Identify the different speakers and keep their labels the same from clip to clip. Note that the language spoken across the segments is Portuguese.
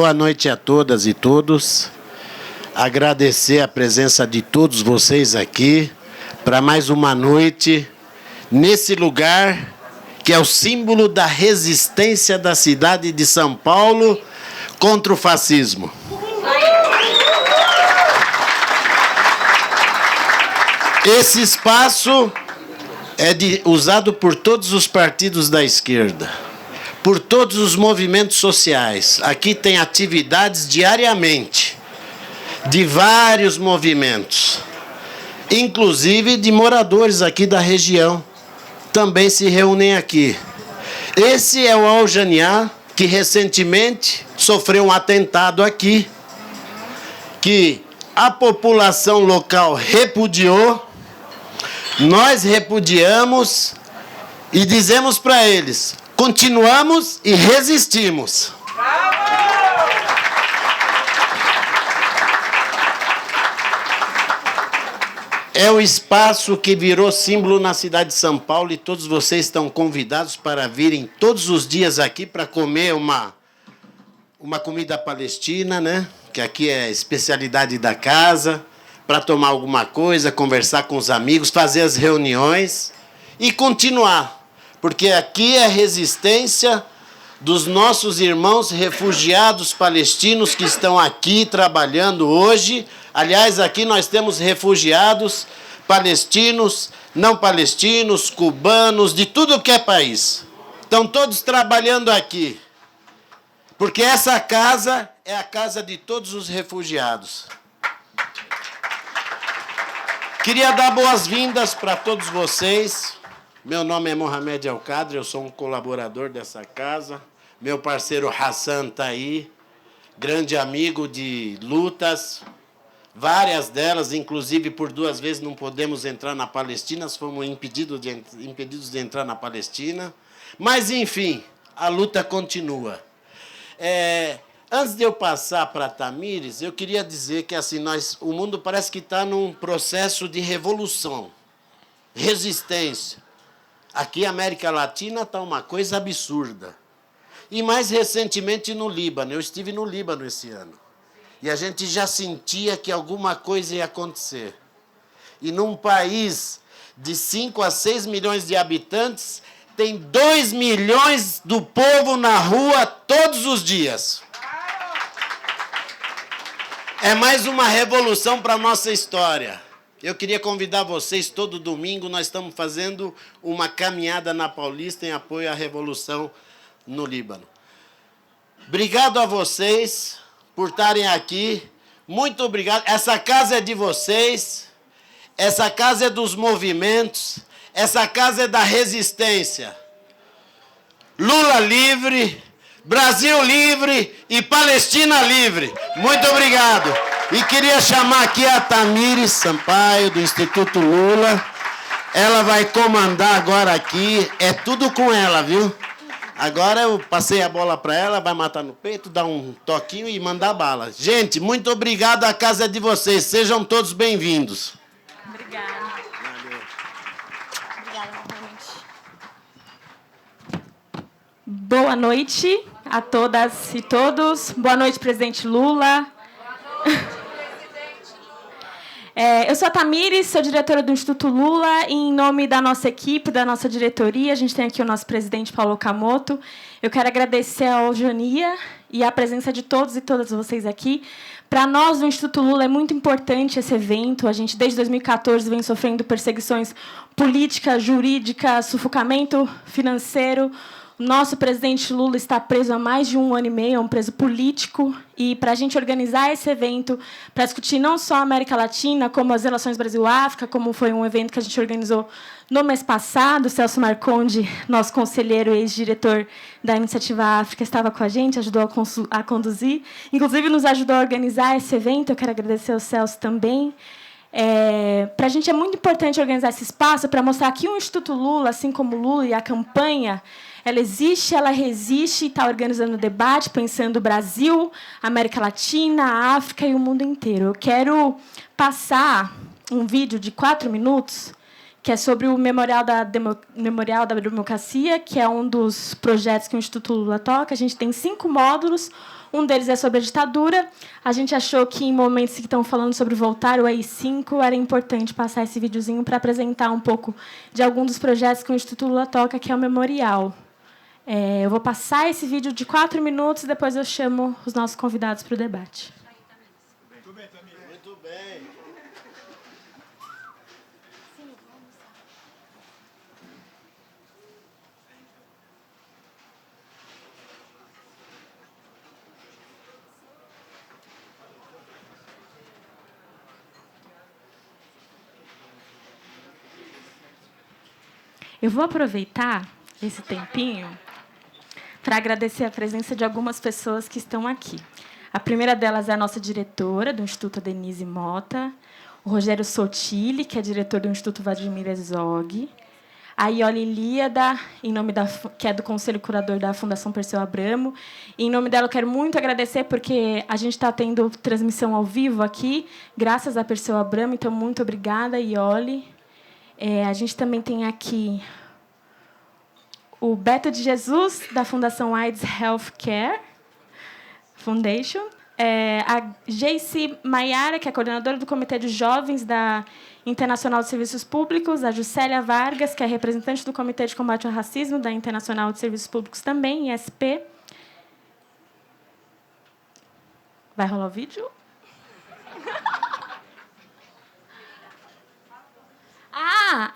Speaker 1: Boa noite a todas e todos. Agradecer a presença de todos vocês aqui para mais uma noite nesse lugar que é o símbolo da resistência da cidade de São Paulo contra o fascismo. Esse espaço é usado por todos os partidos da esquerda, por todos os movimentos sociais. Aqui tem atividades diariamente de vários movimentos, inclusive de moradores aqui da região, também se reúnem aqui. Esse é o Al-Janiá, que recentemente sofreu um atentado aqui, que a população local repudiou. Nós repudiamos e dizemos para eles: continuamos e resistimos. É o espaço que virou símbolo na cidade de São Paulo e todos vocês estão convidados para virem todos os dias aqui para comer uma comida palestina, né? Que aqui é a especialidade da casa, para tomar alguma coisa, conversar com os amigos, fazer as reuniões e continuar. Porque aqui é resistência dos nossos irmãos refugiados palestinos que estão aqui trabalhando hoje. Aliás, aqui nós temos refugiados palestinos, não palestinos, cubanos, de tudo que é país. Estão todos trabalhando aqui. Porque essa casa é a casa de todos os refugiados. Queria dar boas-vindas para todos vocês. Meu nome é Mohamed El-Kadri, eu sou um colaborador dessa casa. Meu parceiro Hassan está aí, grande amigo de lutas, várias delas, inclusive por 2 vezes não podemos entrar na Palestina, fomos impedidos de entrar na Palestina. Mas, enfim, a luta continua. Antes de eu passar para a Tamires, eu queria dizer que assim, o mundo parece que está num processo de revolução, resistência. Aqui, a América Latina está uma coisa absurda. E mais recentemente no Líbano. Eu estive no Líbano esse ano. E a gente já sentia que alguma coisa ia acontecer. E num país de 5 a 6 milhões de habitantes, tem 2 milhões do povo na rua todos os dias. É mais uma revolução para a nossa história. Eu queria convidar vocês, todo domingo nós estamos fazendo uma caminhada na Paulista em apoio à revolução no Líbano. Obrigado a vocês por estarem aqui. Muito obrigado. Essa casa é de vocês. Essa casa é dos movimentos. Essa casa é da resistência. Lula livre, Brasil livre e Palestina livre. Muito obrigado. E queria chamar aqui a Tamires Sampaio, do Instituto Lula. Ela vai comandar agora aqui. É tudo com ela, viu? Agora eu passei a bola para ela, vai matar no peito, dar um toquinho e mandar bala. Gente, muito obrigado, a casa é de vocês. Sejam todos bem-vindos.
Speaker 2: Obrigada.
Speaker 1: Valeu.
Speaker 2: Obrigada, novamente. Boa noite a todas e todos. Boa noite, presidente Lula. Eu sou a Tamires, sou diretora do Instituto Lula, e em nome da nossa equipe, da nossa diretoria, a gente tem aqui o nosso presidente, Paulo Okamoto. Eu quero agradecer a Al-Janiá e a presença de todos e todas vocês aqui. Para nós, do Instituto Lula, é muito importante esse evento. A gente, desde 2014, vem sofrendo perseguições políticas, jurídicas, sufocamento financeiro. Nosso presidente Lula está preso há mais de 1 ano e meio, é um preso político. E, para a gente organizar esse evento, para discutir não só a América Latina, como as relações Brasil-África, como foi um evento que a gente organizou no mês passado, o Celso Marconde, nosso conselheiro e ex-diretor da Iniciativa África, estava com a gente, ajudou a conduzir. Inclusive, nos ajudou a organizar esse evento. Eu quero agradecer ao Celso também. Para a gente é muito importante organizar esse espaço para mostrar que o Instituto Lula, assim como o Lula e a campanha, ela existe, ela resiste e está organizando debate, pensando o Brasil, a América Latina, a África e o mundo inteiro. Eu quero passar um vídeo de 4 minutos, que é sobre o Memorial da Democracia, que é um dos projetos que o Instituto Lula toca. A gente tem 5 módulos. Um deles é sobre a ditadura. A gente achou que, em momentos que estão falando sobre voltar o AI-5, era importante passar esse videozinho para apresentar um pouco de algum dos projetos que o Instituto Lula toca, que é o Memorial. Eu vou passar esse vídeo de 4 minutos e depois eu chamo os nossos convidados para o debate.
Speaker 1: Muito bem, Tamires. Muito bem.
Speaker 2: Eu vou aproveitar esse tempinho para agradecer a presença de algumas pessoas que estão aqui. A primeira delas é a nossa diretora do Instituto, Denise Mota, o Rogério Sotile, que é diretor do Instituto Vladimir Herzog, a Iole Ilíada, que é do Conselho Curador da Fundação Perseu Abramo. E, em nome dela, eu quero muito agradecer, porque a gente está tendo transmissão ao vivo aqui, graças a Perseu Abramo. Então, muito obrigada, Iole. A gente também tem aqui o Beto de Jesus, da Fundação AIDS Healthcare Foundation. A Geice Maiara, que é coordenadora do Comitê de Jovens da Internacional de Serviços Públicos. A Juscelia Vargas, que é representante do Comitê de Combate ao Racismo da Internacional de Serviços Públicos também, ISP. Vai rolar o vídeo?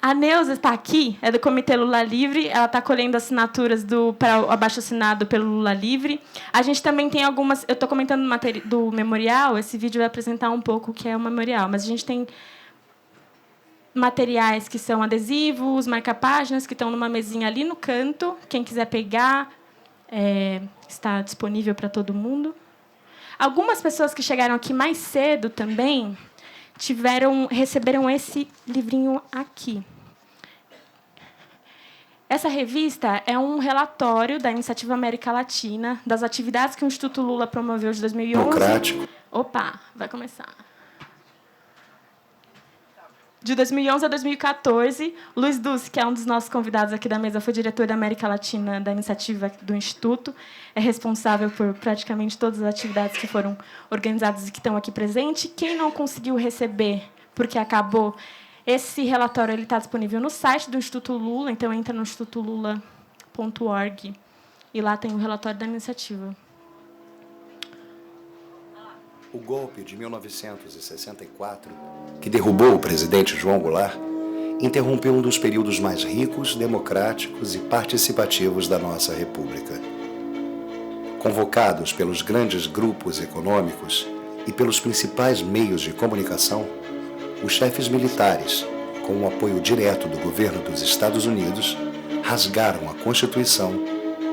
Speaker 2: A Neuza está aqui, é do Comitê Lula Livre. Ela está colhendo assinaturas para o abaixo-assinado pelo Lula Livre. A gente também tem algumas... Eu estou comentando do memorial. Esse vídeo vai apresentar um pouco o que é o memorial. Mas a gente tem materiais que são adesivos, marca-páginas, que estão numa mesinha ali no canto. Quem quiser pegar, está disponível para todo mundo. Algumas pessoas que chegaram aqui mais cedo também receberam esse livrinho aqui. Essa revista é um relatório da Iniciativa América Latina, das atividades que o Instituto Lula promoveu de 2011.
Speaker 3: Democrático.
Speaker 2: Opa, vai começar. De 2011 a 2014, Luiz Dulce, que é um dos nossos convidados aqui da mesa, foi diretor da América Latina da iniciativa do Instituto, é responsável por praticamente todas as atividades que foram organizadas e que estão aqui presentes. Quem não conseguiu receber, porque acabou, esse relatório está disponível no site do Instituto Lula, então entra no institutolula.org e lá tem o relatório da iniciativa.
Speaker 3: O golpe de 1964, que derrubou o presidente João Goulart, interrompeu um dos períodos mais ricos, democráticos e participativos da nossa República. Convocados pelos grandes grupos econômicos e pelos principais meios de comunicação, os chefes militares, com o apoio direto do governo dos Estados Unidos, rasgaram a Constituição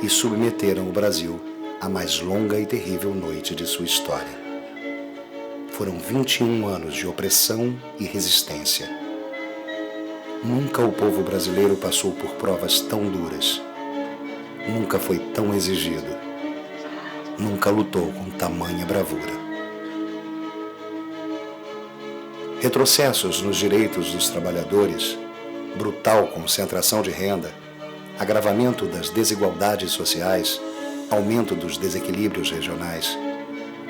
Speaker 3: e submeteram o Brasil à mais longa e terrível noite de sua história. Foram 21 anos de opressão e resistência. Nunca o povo brasileiro passou por provas tão duras. Nunca foi tão exigido. Nunca lutou com tamanha bravura. Retrocessos nos direitos dos trabalhadores, brutal concentração de renda, agravamento das desigualdades sociais, aumento dos desequilíbrios regionais.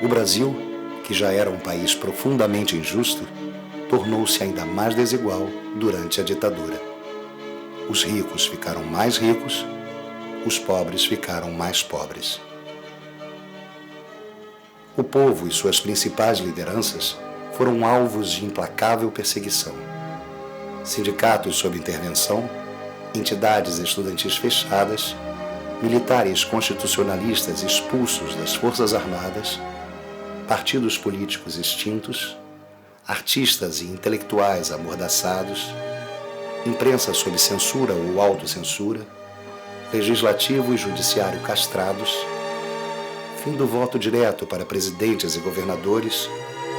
Speaker 3: O Brasil, que já era um país profundamente injusto, tornou-se ainda mais desigual durante a ditadura. Os ricos ficaram mais ricos, os pobres ficaram mais pobres. O povo e suas principais lideranças foram alvos de implacável perseguição. Sindicatos sob intervenção, entidades estudantis fechadas, militares constitucionalistas expulsos das Forças Armadas, partidos políticos extintos, artistas e intelectuais amordaçados, imprensa sob censura ou autocensura, legislativo e judiciário castrados, fim do voto direto para presidentes e governadores,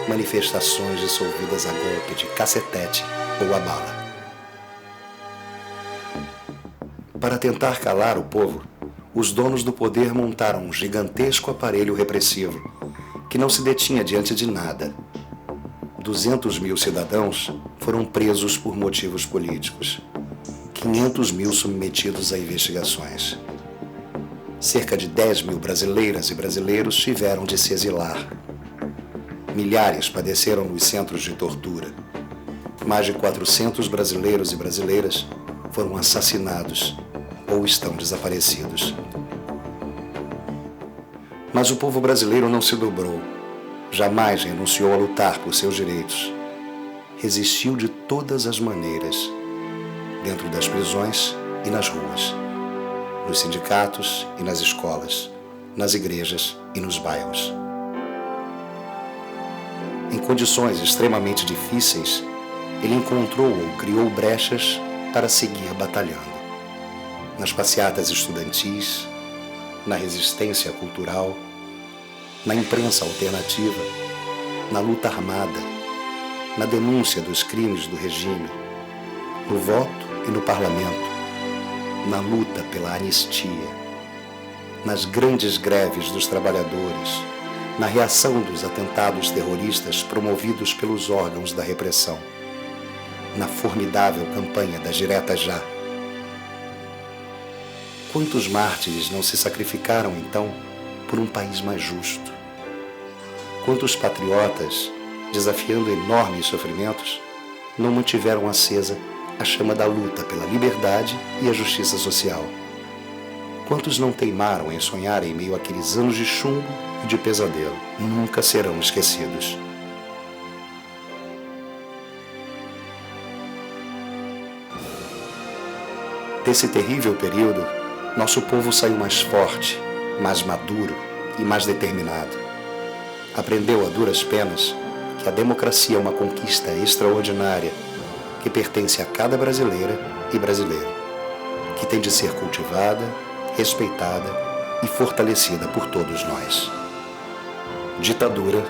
Speaker 3: manifestações dissolvidas a golpe de cacetete ou a bala. Para tentar calar o povo, os donos do poder montaram um gigantesco aparelho repressivo que não se detinha diante de nada. 200 mil cidadãos foram presos por motivos políticos, 500 mil submetidos a investigações. cerca de 10 mil brasileiras e brasileiros tiveram de se exilar. Milhares padeceram nos centros de tortura. Mais de 400 brasileiros e brasileiras foram assassinados ou estão desaparecidos. Mas o povo brasileiro não se dobrou, jamais renunciou a lutar por seus direitos. Resistiu de todas as maneiras, dentro das prisões e nas ruas, nos sindicatos e nas escolas, nas igrejas e nos bairros. Em condições extremamente difíceis, ele encontrou ou criou brechas para seguir batalhando. Nas passeatas estudantis, na resistência cultural, na imprensa alternativa, na luta armada, na denúncia dos crimes do regime, no voto e no parlamento, na luta pela anistia, nas grandes greves dos trabalhadores, na reação dos atentados terroristas promovidos pelos órgãos da repressão, na formidável campanha das diretas já. Quantos mártires não se sacrificaram, então, por um país mais justo? Quantos patriotas, desafiando enormes sofrimentos, não mantiveram acesa a chama da luta pela liberdade e a justiça social? Quantos não teimaram em sonhar em meio àqueles anos de chumbo e de pesadelo? Nunca serão esquecidos. Desse terrível período, nosso povo saiu mais forte, mais maduro e mais determinado. Aprendeu a duras penas que a democracia é uma conquista extraordinária que pertence a cada brasileira e brasileiro, que tem de ser cultivada, respeitada e fortalecida por todos nós. Ditadura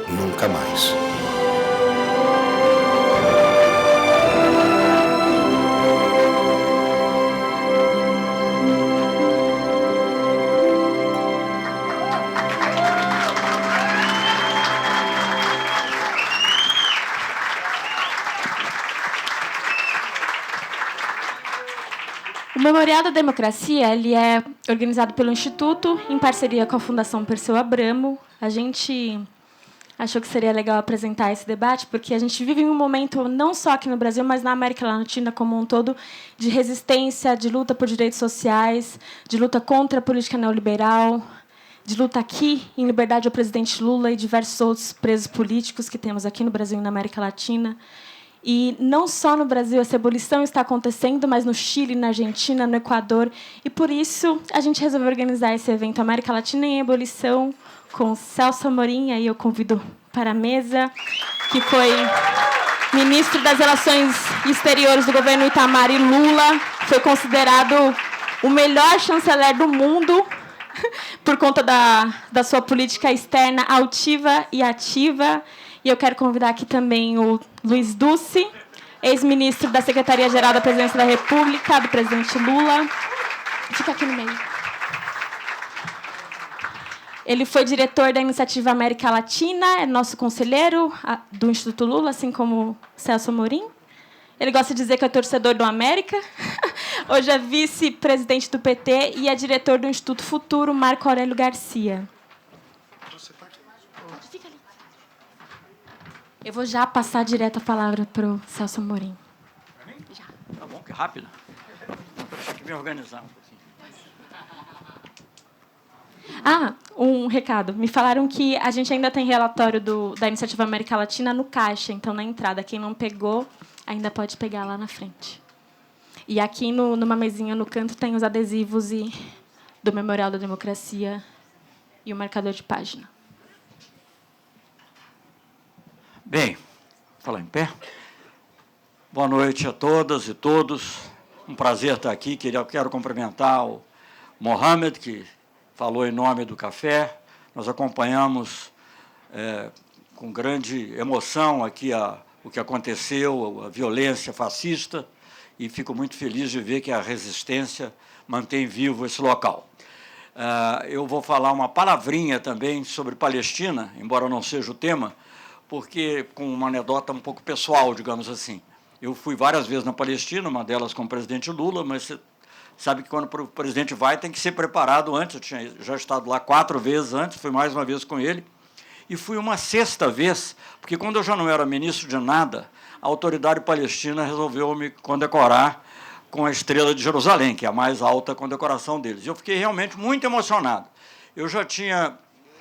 Speaker 3: nunca mais.
Speaker 2: O Memorial da Democracia ele é organizado pelo Instituto, em parceria com a Fundação Perseu Abramo. A gente achou que seria legal apresentar esse debate, porque a gente vive em um momento, não só aqui no Brasil, mas na América Latina como um todo, de resistência, de luta por direitos sociais, de luta contra a política neoliberal, de luta aqui em liberdade ao presidente Lula e diversos outros presos políticos que temos aqui no Brasil e na América Latina. E não só no Brasil essa ebulição está acontecendo, mas no Chile, na Argentina, no Equador. E, por isso, a gente resolveu organizar esse evento América Latina em Ebulição com Celso Amorim, aí eu convido para a mesa, que foi ministro das Relações Exteriores do governo Itamar e Lula, foi considerado o melhor chanceler do mundo por conta da sua política externa altiva e ativa. E eu quero convidar aqui também o Luiz Duce, ex-ministro da Secretaria-Geral da Presidência da República, do presidente Lula. Fica aqui no meio. Ele foi diretor da Iniciativa América Latina, é nosso conselheiro do Instituto Lula, assim como Celso Amorim. Ele gosta de dizer que é torcedor do América. Hoje é vice-presidente do PT e é diretor do Instituto Futuro, Marco Aurélio Garcia. Eu vou já passar direto a palavra para o Celso Amorim.
Speaker 4: Já. Tá bom, que rápido. Deixa eu me organizar um pouquinho.
Speaker 2: Um recado. Me falaram que a gente ainda tem relatório da Iniciativa América Latina no caixa, então, na entrada. Quem não pegou, ainda pode pegar lá na frente. E aqui, numa mesinha no canto, tem os adesivos do Memorial da Democracia e o marcador de página.
Speaker 4: Bem, vou falar em pé. Boa noite a todas e todos. Um prazer estar aqui. Quero cumprimentar o Mohamed, que falou em nome do café. Nós acompanhamos com grande emoção aqui o que aconteceu, a violência fascista, e fico muito feliz de ver que a resistência mantém vivo esse local. Eu vou falar uma palavrinha também sobre Palestina, embora não seja o tema, porque com uma anedota um pouco pessoal, digamos assim. Eu fui várias vezes na Palestina, uma delas com o presidente Lula, mas sabe que quando o presidente vai, tem que ser preparado antes. Eu tinha já estado lá 4 vezes antes, fui mais uma vez com ele, e fui uma 6ª vez, porque quando eu já não era ministro de nada, a autoridade palestina resolveu me condecorar com a Estrela de Jerusalém, que é a mais alta condecoração deles. Eu fiquei realmente muito emocionado. Eu já tinha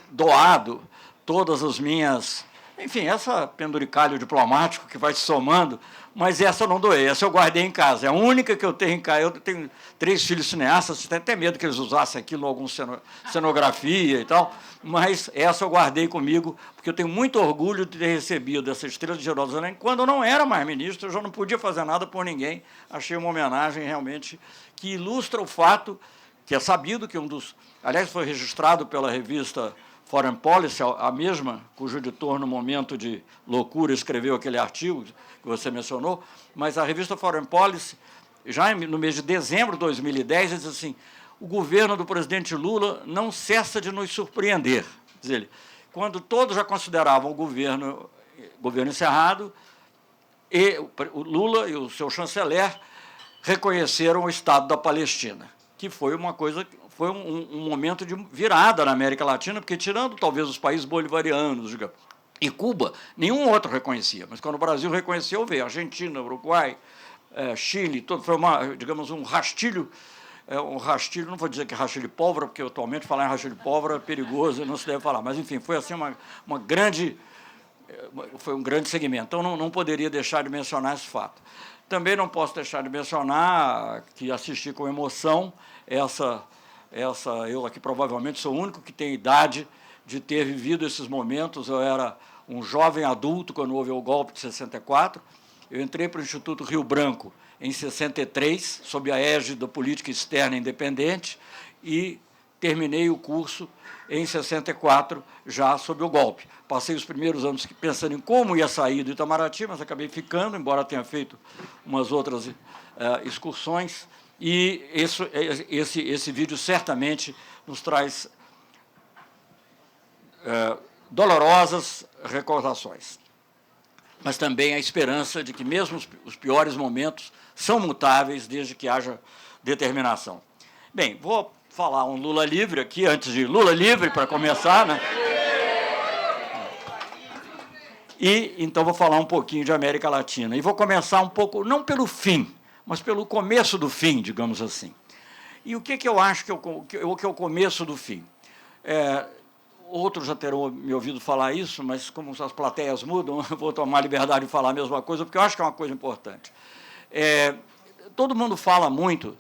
Speaker 4: doado todas as minhas... Enfim, essa penduricalho diplomático que vai se somando, mas essa eu não doei, essa eu guardei em casa. É a única que eu tenho em casa. Eu tenho 3 filhos cineastas, tenho até medo que eles usassem aquilo em alguma cenografia e tal, mas essa eu guardei comigo, porque eu tenho muito orgulho de ter recebido essa Estrela de Jerusalém. Quando eu não era mais ministro, eu já não podia fazer nada por ninguém. Achei uma homenagem realmente que ilustra o fato que é sabido que um dos... Aliás, foi registrado pela revista Foreign Policy, a mesma cujo editor, no momento de loucura, escreveu aquele artigo que você mencionou, mas a revista Foreign Policy, já no mês de dezembro de 2010, diz assim: o governo do presidente Lula não cessa de nos surpreender. Diz ele, quando todos já consideravam o governo encerrado, e o Lula e o seu chanceler reconheceram o Estado da Palestina, que foi uma coisa... Foi um momento de virada na América Latina, porque, tirando talvez os países bolivarianos e Cuba, nenhum outro reconhecia. Mas, quando o Brasil reconheceu, veio Argentina, Uruguai, Chile, foi, digamos, um rastilho, não vou dizer que é rastilho de pólvora, porque atualmente falar em rastilho de pólvora é perigoso, não se deve falar, mas, enfim, foi assim foi um grande segmento. Então, não poderia deixar de mencionar esse fato. Também não posso deixar de mencionar que assisti com emoção eu aqui provavelmente sou o único que tem idade de ter vivido esses momentos. Eu era um jovem adulto quando houve o golpe de 64. Eu entrei para o Instituto Rio Branco em 63, sob a égide da política externa independente, e terminei o curso em 64, já sob o golpe. Passei os primeiros anos pensando em como ia sair do Itamaraty, mas acabei ficando, embora tenha feito umas outras excursões. E esse vídeo certamente nos traz dolorosas recordações, mas também a esperança de que mesmo os piores momentos são mutáveis desde que haja determinação. Bem, vou falar um Lula livre aqui, antes de Lula livre, para começar, né? E, então, vou falar um pouquinho de América Latina. E vou começar um pouco, não pelo fim, mas pelo começo do fim, digamos assim. E o que eu acho que é o começo do fim? Outros já terão me ouvido falar isso, mas como as plateias mudam, eu vou tomar a liberdade de falar a mesma coisa, porque eu acho que é uma coisa importante. Todo mundo fala muito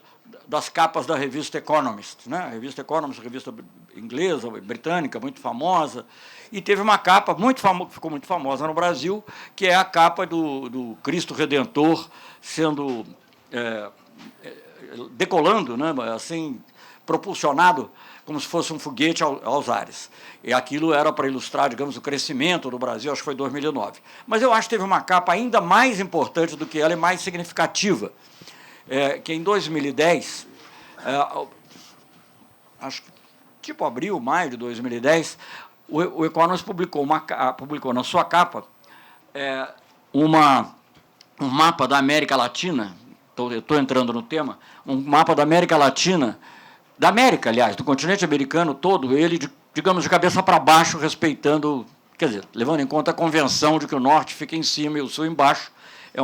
Speaker 4: das capas da revista Economist, né? A revista Economist, revista inglesa, britânica, muito famosa, e teve uma capa que ficou muito famosa no Brasil, que é a capa do Cristo Redentor sendo decolando, né? Assim, propulsionado como se fosse um foguete aos ares. E aquilo era para ilustrar, digamos, o crescimento do Brasil, acho que foi em 2009. Mas eu acho que teve uma capa ainda mais importante do que ela e mais significativa, que em 2010, acho que tipo abril, maio de 2010, o Economist publicou na sua capa um mapa da América Latina. Estou entrando no tema, um mapa da América Latina, da América, aliás, do continente americano todo, ele, digamos, de cabeça para baixo, respeitando, quer dizer, levando em conta a convenção de que o norte fica em cima e o sul embaixo. É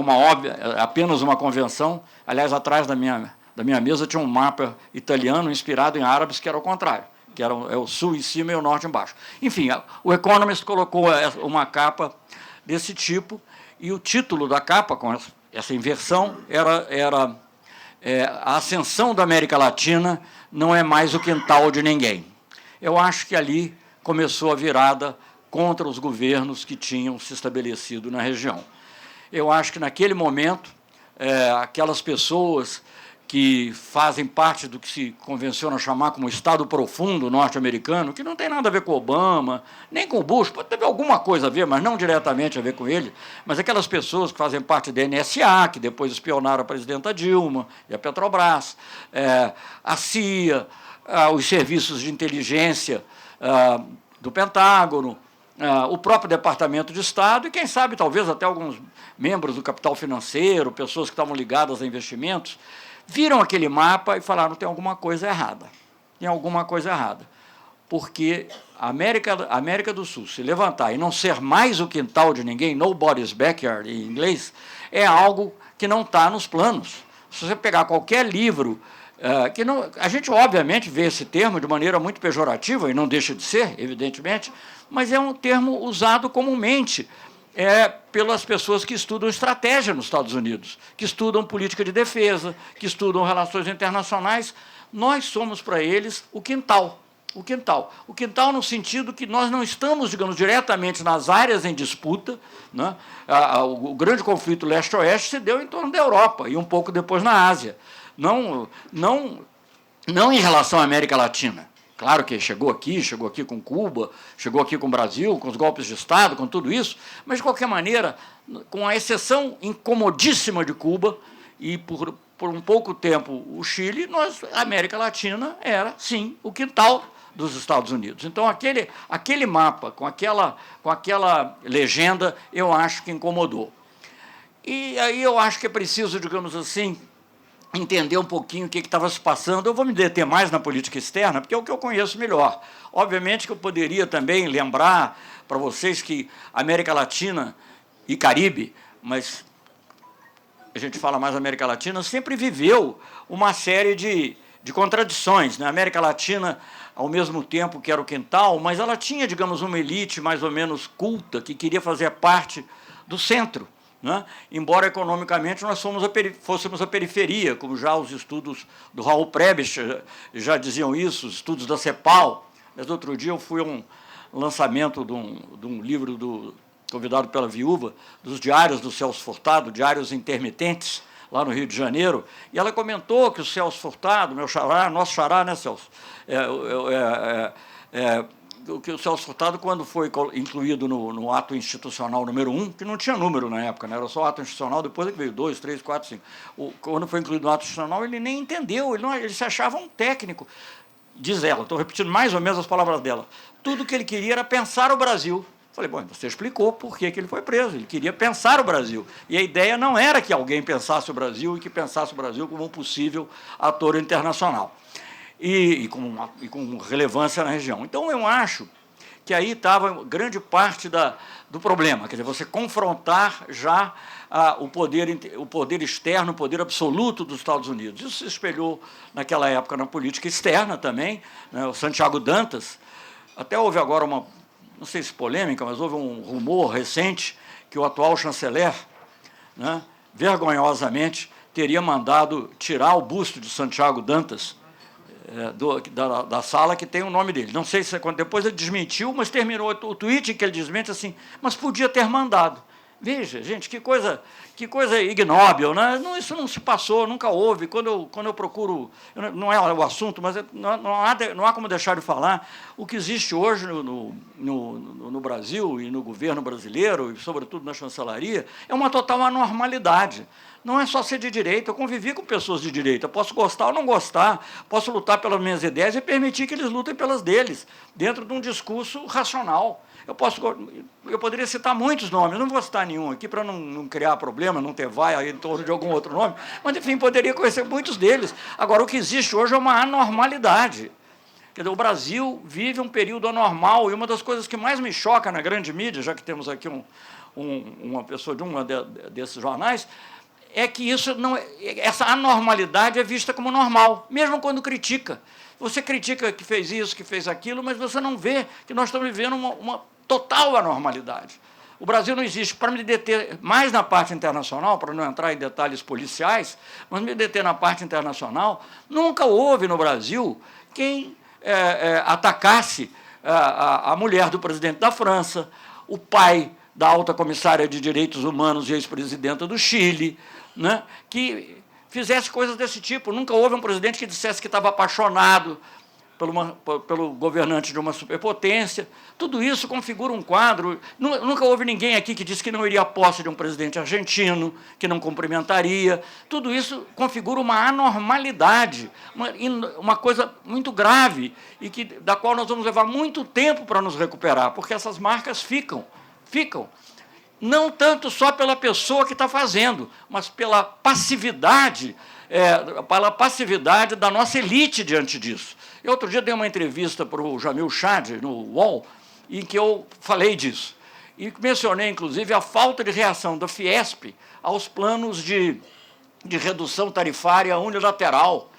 Speaker 4: apenas uma convenção. Aliás, atrás da minha mesa tinha um mapa italiano inspirado em árabes, que era o contrário, que era o sul em cima e o norte embaixo. Enfim, o Economist colocou uma capa desse tipo, e o título da capa, com essa inversão, era a ascensão da América Latina não é mais o quintal de ninguém. Eu acho que ali começou a virada contra os governos que tinham se estabelecido na região. Eu acho que, naquele momento, aquelas pessoas que fazem parte do que se convenciona chamar como Estado Profundo norte-americano, que não tem nada a ver com Obama, nem com o Bush, pode ter alguma coisa a ver, mas não diretamente a ver com ele, mas aquelas pessoas que fazem parte da NSA, que depois espionaram a presidenta Dilma e a Petrobras, a CIA, os serviços de inteligência do Pentágono, o próprio Departamento de Estado e, quem sabe, talvez até alguns membros do capital financeiro, pessoas que estavam ligadas a investimentos, viram aquele mapa e falaram, tem alguma coisa errada. Tem alguma coisa errada. Porque a América do Sul se levantar e não ser mais o quintal de ninguém, nobody's backyard em inglês, é algo que não está nos planos. Se você pegar qualquer livro, que não, a gente obviamente vê esse termo de maneira muito pejorativa, e não deixa de ser, evidentemente, mas é um termo usado comumente pelas pessoas que estudam estratégia nos Estados Unidos, que estudam política de defesa, que estudam relações internacionais. Nós somos, para eles, o quintal. O quintal. O quintal no sentido que nós não estamos, digamos, diretamente nas áreas em disputa, né? O grande conflito leste-oeste se deu em torno da Europa e um pouco depois na Ásia. Não em relação à América Latina. Claro que chegou aqui com Cuba, chegou aqui com o Brasil, com os golpes de Estado, com tudo isso, mas, de qualquer maneira, com a exceção incomodíssima de Cuba e, por um pouco tempo, o Chile, a América Latina era, sim, o quintal dos Estados Unidos. Então, aquele mapa, com aquela legenda, eu acho que incomodou. E aí eu acho que é preciso, digamos assim, entender um pouquinho o que estava se passando. Eu vou me deter mais na política externa, porque é o que eu conheço melhor. Obviamente que eu poderia também lembrar para vocês que a América Latina e Caribe, mas a gente fala mais América Latina, sempre viveu uma série de contradições. A América Latina, ao mesmo tempo que era o quintal, mas ela tinha, digamos, uma elite mais ou menos culta, que queria fazer parte do centro, né? Embora economicamente nós fôssemos a periferia, como já os estudos do Raul Prebisch já diziam isso, os estudos da CEPAL. Mas outro dia eu fui a um lançamento de um livro convidado pela viúva, dos diários do Celso Furtado, Diários Intermitentes, lá no Rio de Janeiro, e ela comentou que o Celso Furtado, meu xará, nosso xará, né, Celso? Que o Celso Furtado, quando foi incluído no ato institucional número 1, que não tinha número na época, né, era só ato institucional, depois é que veio 2, 3, 4, 5. Quando foi incluído no ato institucional, ele nem entendeu, ele se achava um técnico. Diz ela, estou repetindo mais ou menos as palavras dela, tudo que ele queria era pensar o Brasil. Falei, bom, você explicou por que ele foi preso, ele queria pensar o Brasil. E a ideia não era que alguém pensasse o Brasil e que pensasse o Brasil como um possível ator internacional. E com relevância na região. Então, eu acho que aí estava grande parte do problema, quer dizer, você confrontar já o poder externo, o poder absoluto dos Estados Unidos. Isso se espelhou naquela época na política externa também, né? O Santiago Dantas, até houve agora não sei se polêmica, mas houve um rumor recente que o atual chanceler, né, vergonhosamente, teria mandado tirar o busto de Santiago Dantas da sala que tem o nome dele. Não sei se depois ele desmentiu, mas terminou o tweet em que ele desmente assim, mas podia ter mandado. Veja, gente, que coisa ignóbil, né? Isso não se passou, nunca houve. Quando eu procuro, não é o assunto, mas não há como deixar de falar. O que existe hoje no Brasil e no governo brasileiro, e sobretudo na chancelaria, é uma total anormalidade. Não é só ser de direita, eu convivi com pessoas de direita, posso gostar ou não gostar, posso lutar pelas minhas ideias e permitir que eles lutem pelas deles, dentro de um discurso racional. Eu poderia citar muitos nomes, não vou citar nenhum aqui para não criar problema, não ter vaia em torno de algum outro nome, mas, enfim, poderia conhecer muitos deles. Agora, o que existe hoje é uma anormalidade. Quer dizer, o Brasil vive um período anormal, e uma das coisas que mais me choca na grande mídia, já que temos aqui uma pessoa de desses jornais, é que essa anormalidade é vista como normal, mesmo quando critica. Você critica que fez isso, que fez aquilo, mas você não vê que nós estamos vivendo uma total anormalidade. O Brasil não existe. Para me deter mais na parte internacional, para não entrar em detalhes policiais, mas me deter na parte internacional, nunca houve no Brasil quem atacasse a mulher do presidente da França, o pai da alta comissária de direitos humanos e ex-presidenta do Chile, né, que fizesse coisas desse tipo. Nunca houve um presidente que dissesse que estava apaixonado pelo governante de uma superpotência. Tudo isso configura um quadro. Nunca houve ninguém aqui que disse que não iria à posse de um presidente argentino, que não cumprimentaria. Tudo isso configura uma anormalidade, uma coisa muito grave, e da qual nós vamos levar muito tempo para nos recuperar, porque essas marcas ficam. Não tanto só pela pessoa que está fazendo, mas pela passividade pela passividade da nossa elite diante disso. Eu, outro dia, dei uma entrevista para o Jamil Chad, no UOL, em que eu falei disso. E mencionei, inclusive, a falta de reação da Fiesp aos planos de redução tarifária unilateral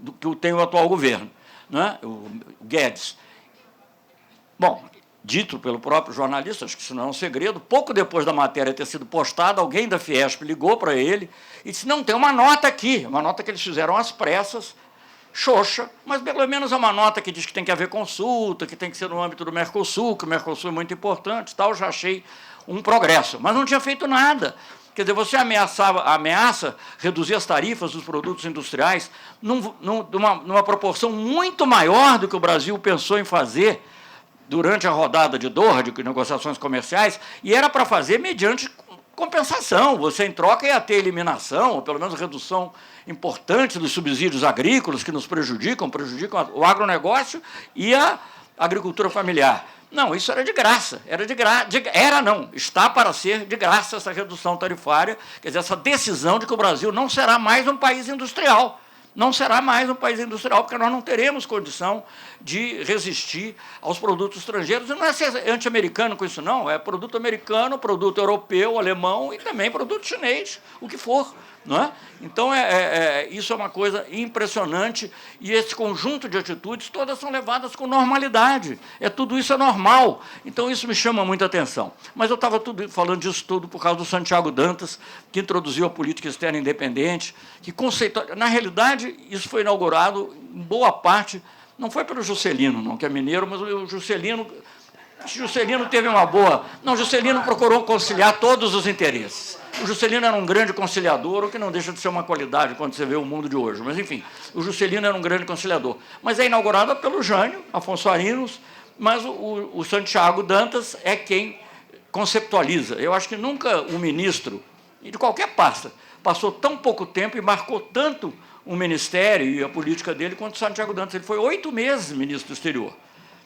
Speaker 4: do que tem o atual governo, né? O Guedes. Bom, dito pelo próprio jornalista, acho que isso não é um segredo, pouco depois da matéria ter sido postada, alguém da Fiesp ligou para ele e disse, não, tem uma nota aqui, uma nota que eles fizeram às pressas, xoxa, mas pelo menos é uma nota que diz que tem que haver consulta, que tem que ser no âmbito do Mercosul, que o Mercosul é muito importante, tal, já achei um progresso, mas não tinha feito nada. Quer dizer, você ameaça reduzir as tarifas dos produtos industriais numa proporção muito maior do que o Brasil pensou em fazer durante a rodada de Doha, de negociações comerciais, e era para fazer mediante compensação. Você, em troca, ia ter eliminação, ou pelo menos redução importante dos subsídios agrícolas que nos prejudicam o agronegócio e a agricultura familiar. Não, isso era de graça. Está para ser de graça essa redução tarifária, quer dizer, essa decisão de que o Brasil não será mais um país industrial. Não será mais um país industrial, porque nós não teremos condição de resistir aos produtos estrangeiros. E não é ser anti-americano com isso, não. É produto americano, produto europeu, alemão e também produto chinês, o que for. Não é? Então, isso é uma coisa impressionante e esse conjunto de atitudes todas são levadas com normalidade. Tudo isso é normal. Então, isso me chama muita atenção. Mas eu estava falando disso tudo por causa do Santiago Dantas, que introduziu a política externa independente, que conceitou... Na realidade, isso foi inaugurado, em boa parte, não foi pelo Juscelino, não, que é mineiro, mas o Juscelino teve uma boa... Não, Juscelino procurou conciliar todos os interesses. O Juscelino era um grande conciliador, o que não deixa de ser uma qualidade quando você vê o mundo de hoje. Mas, enfim, o Juscelino era um grande conciliador. Mas é inaugurada pelo Jânio Afonso Arinos, mas o Santiago Dantas é quem conceptualiza. Eu acho que nunca um ministro, de qualquer pasta, passou tão pouco tempo e marcou tanto o ministério e a política dele quanto o Santiago Dantas. Ele foi 8 meses ministro do Exterior.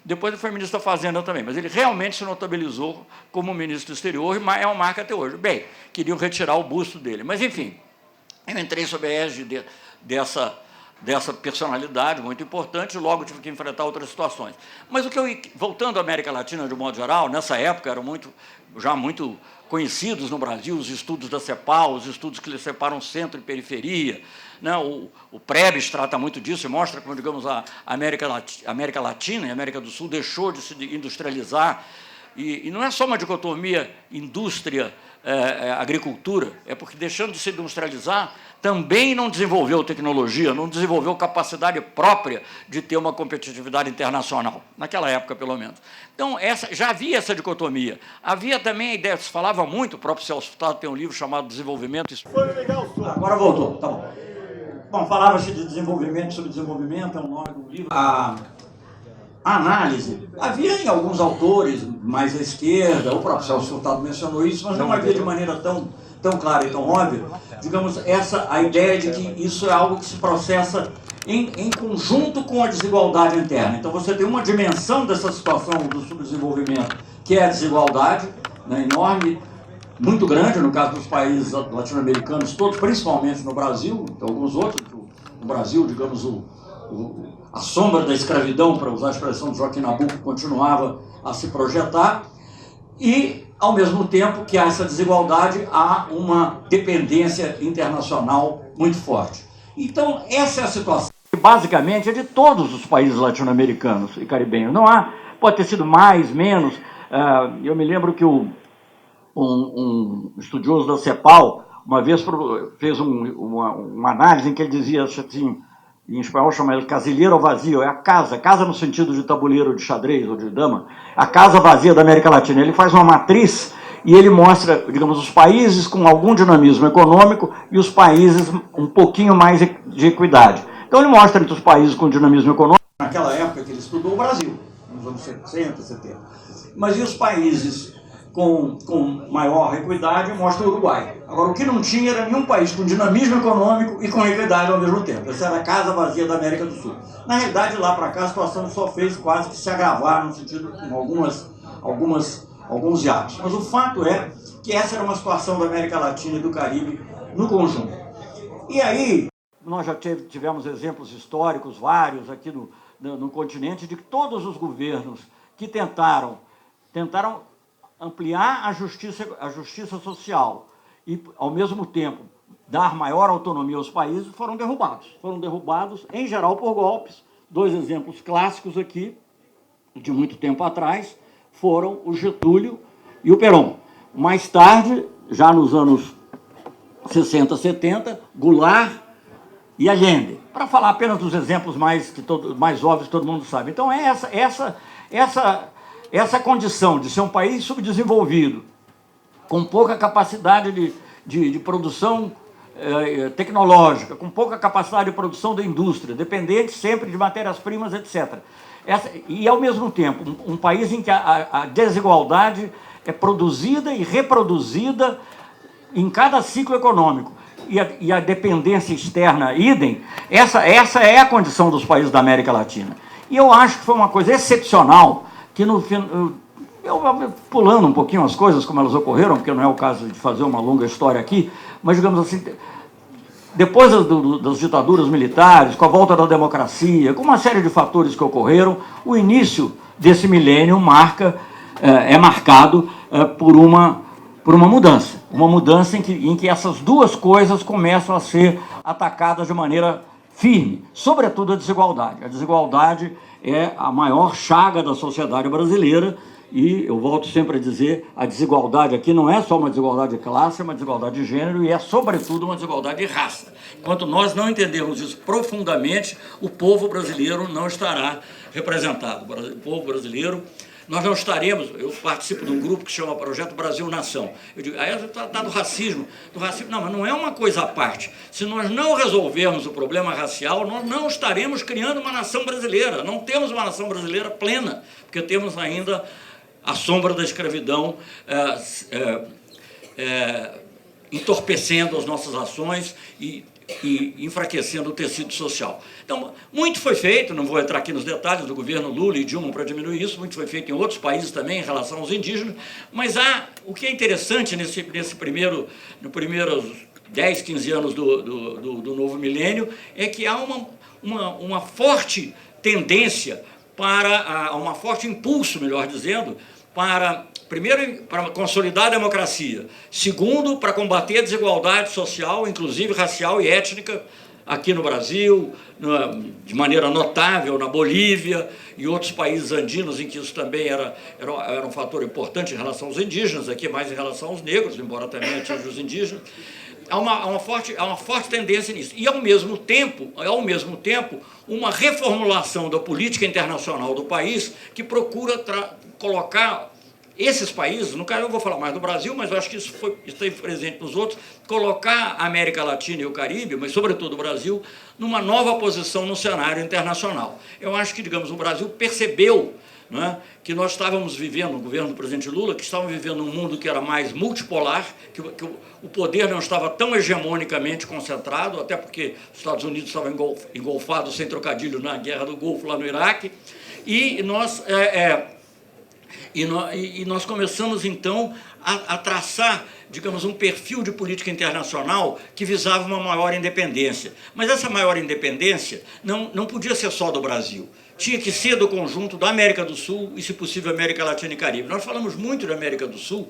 Speaker 4: Depois ele foi ministro da Fazenda também, mas ele realmente se notabilizou como ministro do Exterior e é uma marca até hoje. Bem, queriam retirar o busto dele. Mas, enfim, eu entrei sob a égide dessa personalidade muito importante e logo tive que enfrentar outras situações. Mas voltando à América Latina, de um modo geral, nessa época eram já muito conhecidos no Brasil os estudos da CEPAL, os estudos que separam centro e periferia. Né? O Prebes trata muito disso e mostra como, digamos, a América Latina e a América do Sul deixou de se industrializar. E não é só uma dicotomia indústria-agricultura, é porque, deixando de se industrializar, também não desenvolveu tecnologia, não desenvolveu capacidade própria de ter uma competitividade internacional, naquela época, pelo menos. Então, já havia essa dicotomia. Havia também a ideia, se falava muito, o próprio Celso Furtado tem um livro chamado Desenvolvimento... Agora voltou, tá bom. Bom, falava-se de desenvolvimento, sobre desenvolvimento, é o nome do livro. A análise, havia em alguns autores mais à esquerda, o próprio Celso Furtado mencionou isso, mas não havia de maneira tão clara e tão óbvia, digamos, a ideia de que isso é algo que se processa em conjunto com a desigualdade interna. Então, você tem uma dimensão dessa situação do subdesenvolvimento, que é a desigualdade, né, enorme, muito grande, no caso dos países latino-americanos, todos, principalmente no Brasil, alguns outros, no Brasil, digamos, a sombra da escravidão, para usar a expressão de Joaquim Nabuco, continuava a se projetar, e, ao mesmo tempo que há essa desigualdade, há uma dependência internacional muito forte. Então, essa é a situação, basicamente, é de todos os países latino-americanos e caribenhos. Não há, pode ter sido mais, menos. Eu me lembro que um estudioso da CEPAL, uma vez fez uma análise em que ele dizia assim, em espanhol chama ele casilheiro vazio, é a casa no sentido de tabuleiro de xadrez ou de dama, a casa vazia da América Latina. Ele faz uma matriz e ele mostra, digamos, os países com algum dinamismo econômico e os países um pouquinho mais de equidade. Então ele mostra entre os países com dinamismo econômico, naquela época que ele estudou o Brasil, nos anos 60, 70. Mas e os países com maior equidade, mostra o Uruguai. Agora, o que não tinha era nenhum país com dinamismo econômico e com equidade ao mesmo tempo. Essa era a casa vazia da América do Sul. Na realidade, lá para cá, a situação só fez quase que se agravar, no sentido com alguns hiatos. Mas o fato é que essa era uma situação da América Latina e do Caribe no conjunto. E aí, nós já tivemos exemplos históricos vários aqui no continente de que todos os governos que tentaram ampliar a justiça social e, ao mesmo tempo, dar maior autonomia aos países, foram derrubados. Foram derrubados, em geral, por golpes. 2 exemplos clássicos aqui, de muito tempo atrás, foram o Getúlio e o Perón. Mais tarde, já nos anos 60, 70, Goulart e Allende, para falar apenas dos exemplos mais óbvios que todo mundo sabe. Então, é essa condição de ser um país subdesenvolvido, com pouca capacidade de produção tecnológica, com pouca capacidade de produção da indústria, dependente sempre de matérias-primas, etc. E, ao mesmo tempo, um país em que a desigualdade é produzida e reproduzida em cada ciclo econômico. E a dependência externa, idem, essa é a condição dos países da América Latina. E eu acho que foi uma coisa excepcional, que eu pulando um pouquinho as coisas como elas ocorreram, porque não é o caso de fazer uma longa história aqui, mas, digamos assim, depois das ditaduras militares, com a volta da democracia, com uma série de fatores que ocorreram, o início desse milênio é marcado por uma mudança. Uma mudança em que essas duas coisas começam a ser atacadas de maneira firme, sobretudo a desigualdade. A desigualdade é a maior chaga da sociedade brasileira e, eu volto sempre a dizer, a desigualdade aqui não é só uma desigualdade de classe, é uma desigualdade de gênero e é, sobretudo, uma desigualdade de raça. Enquanto nós não entendermos isso profundamente, o povo brasileiro não estará representado. O povo brasileiro... Nós não estaremos, eu participo de um grupo que chama Projeto Brasil Nação. Eu digo, aí está do racismo. Não, mas não é uma coisa à parte. Se nós não resolvermos o problema racial, nós não estaremos criando uma nação brasileira. Não temos uma nação brasileira plena, porque temos ainda a sombra da escravidão entorpecendo as nossas ações e enfraquecendo o tecido social. Então, muito foi feito, não vou entrar aqui nos detalhes do governo Lula e Dilma para diminuir isso, muito foi feito em outros países também em relação aos indígenas, mas o que é interessante no primeiros 10, 15 anos do novo milênio é que há uma forte tendência um forte impulso, melhor dizendo, primeiro, para consolidar a democracia. Segundo, para combater a desigualdade social, inclusive racial e étnica, aqui no Brasil, de maneira notável, na Bolívia e outros países andinos, em que isso também era um fator importante em relação aos indígenas, aqui mais em relação aos negros, embora também atinja os indígenas. Há uma forte tendência nisso. E, ao mesmo tempo, uma reformulação da política internacional do país que procura colocar esses países, no caso eu vou falar mais do Brasil, mas eu acho que isso está presente nos outros, colocar a América Latina e o Caribe, mas sobretudo o Brasil, numa nova posição no cenário internacional. Eu acho que, digamos, o Brasil percebeu, né, que nós estávamos vivendo, o governo do presidente Lula, que estávamos vivendo um mundo que era mais multipolar, que o poder não estava tão hegemonicamente concentrado, até porque os Estados Unidos estavam engolfados, sem trocadilho, na Guerra do Golfo, lá no Iraque, e nós começamos, então, a traçar, digamos, um perfil de política internacional que visava uma maior independência. Mas essa maior independência não podia ser só do Brasil. Tinha que ser do conjunto da América do Sul e, se possível, América Latina e Caribe. Nós falamos muito da América do Sul,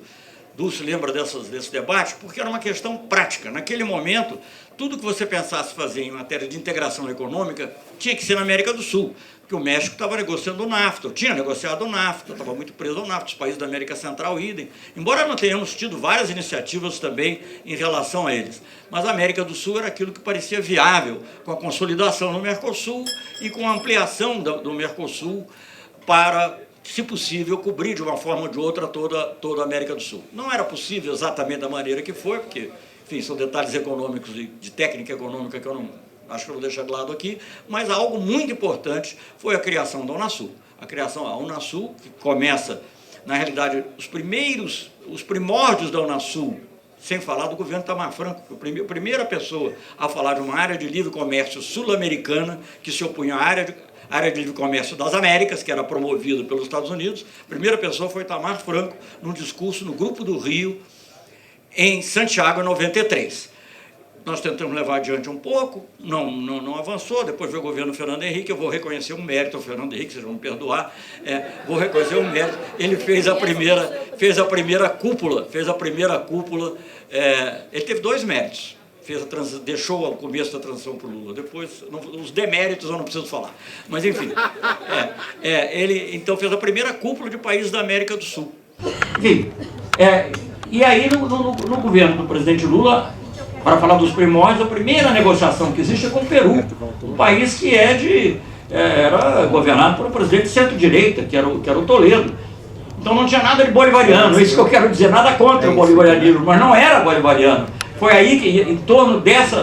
Speaker 4: Dulce lembra desse debate, porque era uma questão prática. Naquele momento, tudo que você pensasse fazer em matéria de integração econômica tinha que ser na América do Sul, porque o México estava negociando o NAFTA, eu tinha negociado o NAFTA, estava muito preso ao NAFTA, os países da América Central, idem. Embora não tenhamos tido várias iniciativas também em relação a eles. Mas a América do Sul era aquilo que parecia viável, com a consolidação no Mercosul e com a ampliação do Mercosul para, se possível, cobrir de uma forma ou de outra toda a América do Sul. Não era possível exatamente da maneira que foi, porque, enfim, são detalhes econômicos e de técnica econômica que eu não acho que eu vou deixar de lado aqui, mas algo muito importante foi a criação da Unasul. A criação da Unasul, que começa, na realidade, os primórdios da Unasul, sem falar do governo Itamar Franco, a primeira pessoa a falar de uma área de livre comércio sul-americana que se opunha à área de livre comércio das Américas, que era promovido pelos Estados Unidos. A primeira pessoa foi Itamar Franco, num discurso no Grupo do Rio, em Santiago, em 93. nós tentamos levar adiante um pouco, não avançou, depois veio o governo Fernando Henrique, eu vou reconhecer um mérito ao Fernando Henrique, vocês vão me perdoar, vou reconhecer um mérito, ele fez a primeira cúpula, ele teve 2 méritos, deixou o começo da transição para o Lula, depois, os deméritos eu não preciso falar, mas enfim, ele então fez a primeira cúpula de países da América do Sul. Enfim, e aí no governo do presidente Lula, para falar dos primórdios, a primeira negociação que existe é com o Peru, um país que era governado por um presidente de centro-direita, que era o Toledo. Então não tinha nada de bolivariano, isso que eu quero dizer, nada contra o bolivarianismo, mas não era bolivariano. Foi aí que, em torno desse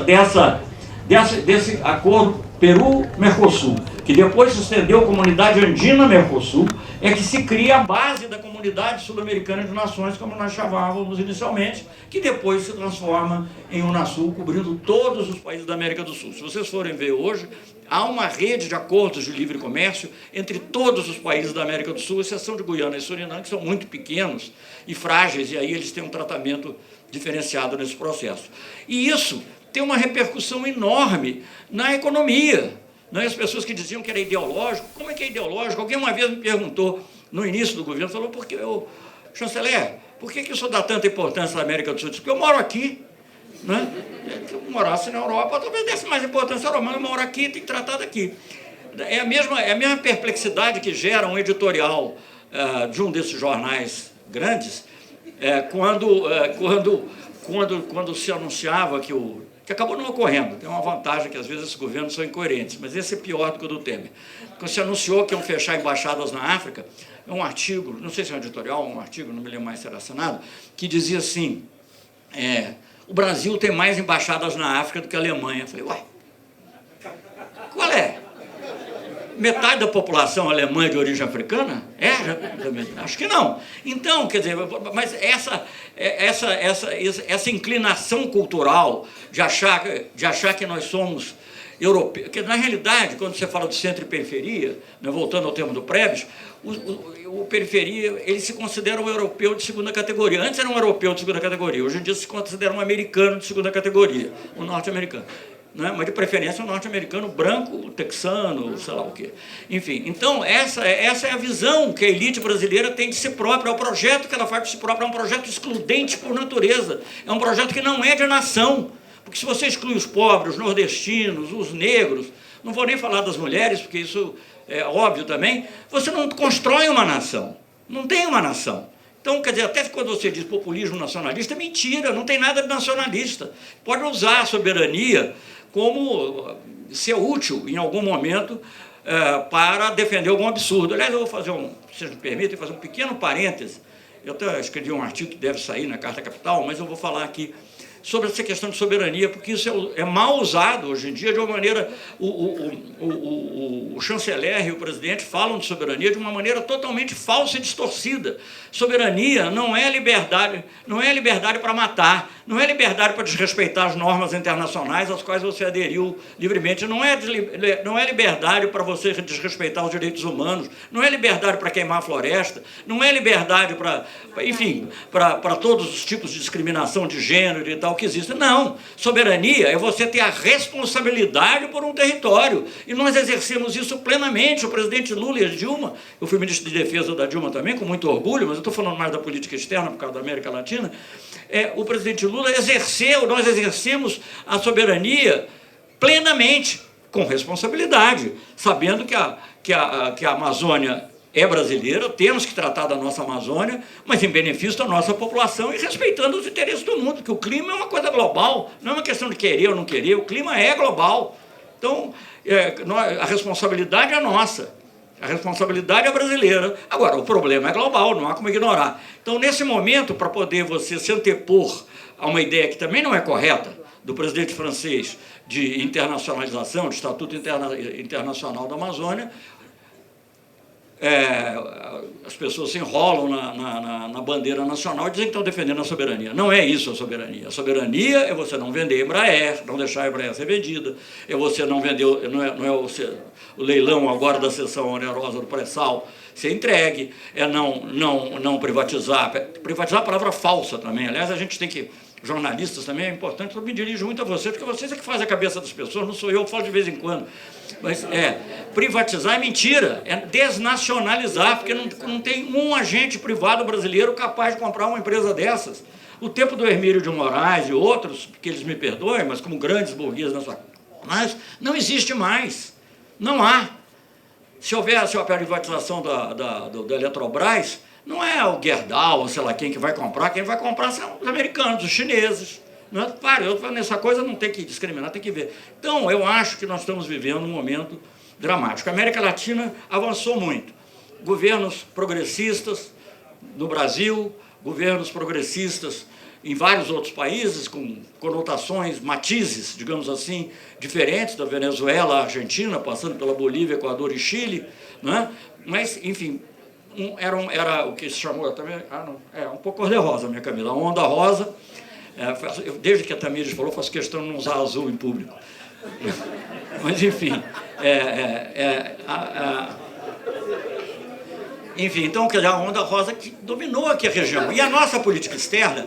Speaker 4: acordo Peru-Mercosul, que depois se estendeu à comunidade andina-Mercosul, é que se cria a base da comunidade sul-americana de nações, como nós chamávamos inicialmente, que depois se transforma em Unasul, cobrindo todos os países da América do Sul. Se vocês forem ver hoje, há uma rede de acordos de livre comércio entre todos os países da América do Sul, exceção de Guiana e Suriname, que são muito pequenos e frágeis, e aí eles têm um tratamento diferenciado nesse processo. E isso tem uma repercussão enorme na economia. As pessoas que diziam que era ideológico, como é que é ideológico? Alguém uma vez me perguntou, no início do governo, falou, chanceler, por que o senhor dá tanta importância à América do Sul? Porque eu moro aqui, né? Se eu morasse na Europa, talvez desse mais importância à Europa, mas eu moro aqui, tem que tratar daqui. É a mesma perplexidade que gera um editorial de um desses jornais grandes, quando se anunciava que acabou não ocorrendo, tem uma vantagem que às vezes esses governos são incoerentes, mas esse é pior do que o do Temer. Quando se anunciou que iam fechar embaixadas na África, um artigo, não sei se é um editorial, um artigo, não me lembro mais se era assinado, que dizia assim, o Brasil tem mais embaixadas na África do que a Alemanha. Eu falei, ué, qual é? Metade da população alemã é de origem africana? Acho que não. Então, quer dizer, mas essa inclinação cultural de achar que nós somos europeus, que na realidade, quando você fala de centro e periferia, né, voltando ao termo do Prebisch, o periferia, ele se considera um europeu de segunda categoria. Antes era um europeu de segunda categoria, hoje em dia se considera um americano de segunda categoria, um norte-americano. Né? Mas de preferência um norte-americano branco, texano, sei lá o quê. Enfim, então essa é a visão que a elite brasileira tem de si própria, é o projeto que ela faz de si própria, é um projeto excludente por natureza, é um projeto que não é de nação, porque se você exclui os pobres, os nordestinos, os negros, não vou nem falar das mulheres, porque isso é óbvio também, você não constrói uma nação, não tem uma nação. Então, quer dizer, até quando você diz populismo nacionalista, é mentira, não tem nada de nacionalista. Pode usar a soberania como ser útil em algum momento para defender algum absurdo. Aliás, eu vou fazer se vocês me permitem, fazer um pequeno parêntese. Eu até escrevi um artigo que deve sair na Carta Capital, mas eu vou falar aqui sobre essa questão de soberania, porque isso é mal usado hoje em dia, de uma maneira, o chanceler e o presidente falam de soberania de uma maneira totalmente falsa e distorcida. Soberania não é liberdade para matar, não é liberdade para desrespeitar as normas internacionais às quais você aderiu livremente, não é liberdade para você desrespeitar os direitos humanos, não é liberdade para queimar a floresta, não é liberdade para todos os tipos de discriminação de gênero e tal que existem. Não, soberania é você ter a responsabilidade por um território, e nós exercemos isso plenamente. O presidente Lula e a Dilma, eu fui ministro de defesa da Dilma também, com muito orgulho, mas eu estou falando mais da política externa por causa da América Latina, o presidente Lula nós exercemos a soberania plenamente, com responsabilidade, sabendo que a Amazônia é brasileira, temos que tratar da nossa Amazônia, mas em benefício da nossa população e respeitando os interesses do mundo, porque o clima é uma coisa global, não é uma questão de querer ou não querer, o clima é global. Então, a responsabilidade é nossa, a responsabilidade é brasileira. Agora, o problema é global, não há como ignorar. Então, nesse momento, para poder você se antepor a uma ideia que também não é correta, do presidente francês de internacionalização, de Estatuto Internacional da Amazônia, as pessoas se enrolam na bandeira nacional e dizem que estão defendendo a soberania. Não é isso a soberania. A soberania é você não vender a Embraer, não deixar a Embraer ser vendida, é você não vender, não é o leilão agora da seção onerosa do pré-sal ser entregue, é não privatizar. Privatizar é uma palavra falsa também. Aliás, a gente tem que jornalistas também, é importante, eu me dirijo muito a vocês, porque vocês é que fazem a cabeça das pessoas, não sou eu falo de vez em quando. Mas privatizar é mentira, é desnacionalizar, porque não tem um agente privado brasileiro capaz de comprar uma empresa dessas. O tempo do Hermílio de Moraes e outros, que eles me perdoem, mas como grandes burgueses na sua... Mas não existe mais, não há. Se houver a privatização da Eletrobras, não é o Gerdau, ou sei lá quem vai comprar são os americanos, os chineses. Não é? Claro, nessa coisa não tem que discriminar, tem que ver. Então, eu acho que nós estamos vivendo um momento dramático. A América Latina avançou muito. Governos progressistas no Brasil, governos progressistas em vários outros países, com conotações, matizes, digamos assim, diferentes, da Venezuela à Argentina, passando pela Bolívia, Equador e Chile, né? Mas, enfim, era o que se chamou também, um pouco cor-de-rosa, minha Camila, a onda rosa. Desde que a Tamires falou, faço questão de não usar azul em público. Mas, enfim, enfim, então, quer dizer, a onda rosa que dominou aqui a região. E a nossa política externa,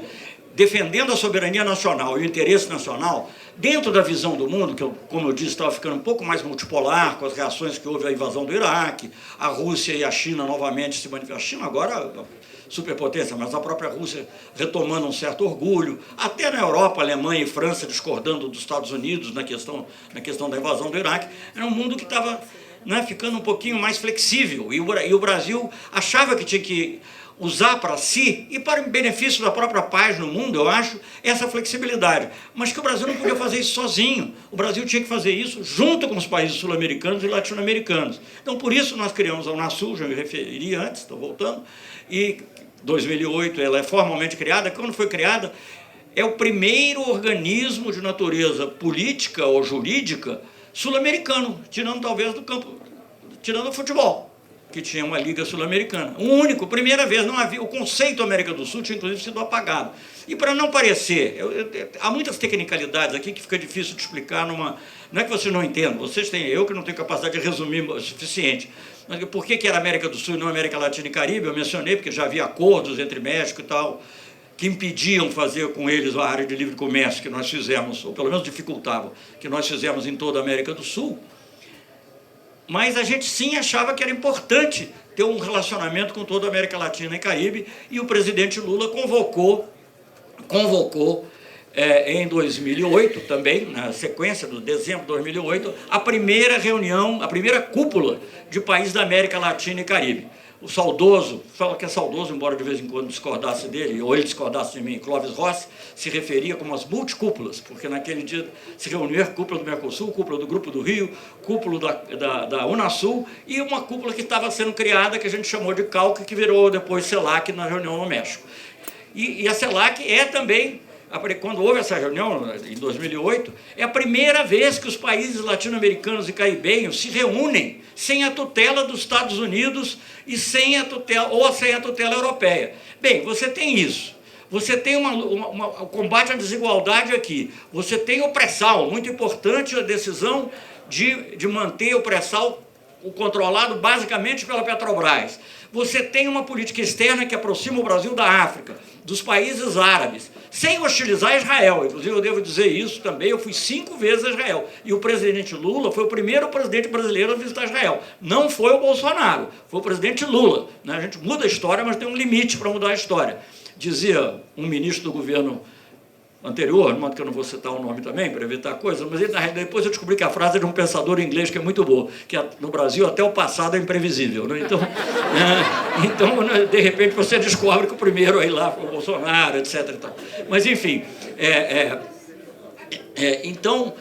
Speaker 4: defendendo a soberania nacional e o interesse nacional, dentro da visão do mundo, que, como eu disse, estava ficando um pouco mais multipolar, com as reações que houve à invasão do Iraque, a Rússia e a China novamente se manifestam. A China agora, superpotência, mas a própria Rússia retomando um certo orgulho, até na Europa, Alemanha e França discordando dos Estados Unidos na questão da invasão do Iraque. Era um mundo que estava ficando um pouquinho mais flexível, e o Brasil achava que tinha que usar para si, e para o benefício da própria paz no mundo, eu acho, essa flexibilidade. Mas que o Brasil não podia fazer isso sozinho. O Brasil tinha que fazer isso junto com os países sul-americanos e latino-americanos. Então, por isso, nós criamos a Unasul, já me referi antes, estou voltando, e em 2008 ela é formalmente criada. Quando foi criada, é o primeiro organismo de natureza política ou jurídica sul-americano, tirando talvez do campo, tirando o futebol, que tinha uma liga sul-americana. O único, primeira vez, não havia, o conceito América do Sul tinha inclusive sido apagado. E para não parecer, há muitas tecnicalidades aqui que fica difícil de explicar numa... Não é que vocês não entendam, vocês têm, eu que não tenho capacidade de resumir o suficiente. Mas por que era América do Sul e não América Latina e Caribe? Eu mencionei porque já havia acordos entre México e tal, que impediam fazer com eles a área de livre comércio que nós fizemos, ou pelo menos dificultavam, que nós fizemos em toda a América do Sul. Mas a gente sim achava que era importante ter um relacionamento com toda a América Latina e Caribe, e o presidente Lula convocou em 2008, também, na sequência do dezembro de 2008, a primeira reunião, a primeira cúpula de países da América Latina e Caribe. O saudoso, fala que é saudoso, embora de vez em quando discordasse dele, ou ele discordasse de mim, Clóvis Rossi, se referia como as multicúpulas, porque naquele dia se reuniu a cúpula do Mercosul, cúpula do Grupo do Rio, cúpula da Unasul, e uma cúpula que estava sendo criada, que a gente chamou de CALC, que virou depois CELAC na reunião no México. E a CELAC é também, quando houve essa reunião, em 2008, é a primeira vez que os países latino-americanos e caribenhos se reúnem sem a tutela dos Estados Unidos e sem a tutela europeia. Bem, você tem isso. Você tem o combate à desigualdade aqui. Você tem o pré-sal, muito importante a decisão de manter o pré-sal controlado basicamente pela Petrobras. Você tem uma política externa que aproxima o Brasil da África, dos países árabes, sem hostilizar Israel. Inclusive, eu devo dizer isso também, eu fui 5 vezes a Israel. E o presidente Lula foi o primeiro presidente brasileiro a visitar Israel. Não foi o Bolsonaro, foi o presidente Lula. A gente muda a história, mas tem um limite para mudar a história. Dizia um ministro do governo anterior, de modo que eu não vou citar o nome também, para evitar coisas, mas depois eu descobri que a frase é de um pensador inglês que é muito boa, que no Brasil até o passado é imprevisível. Né? Então, de repente, você descobre que o primeiro aí lá foi o Bolsonaro, etc. E tal. Mas, enfim, então,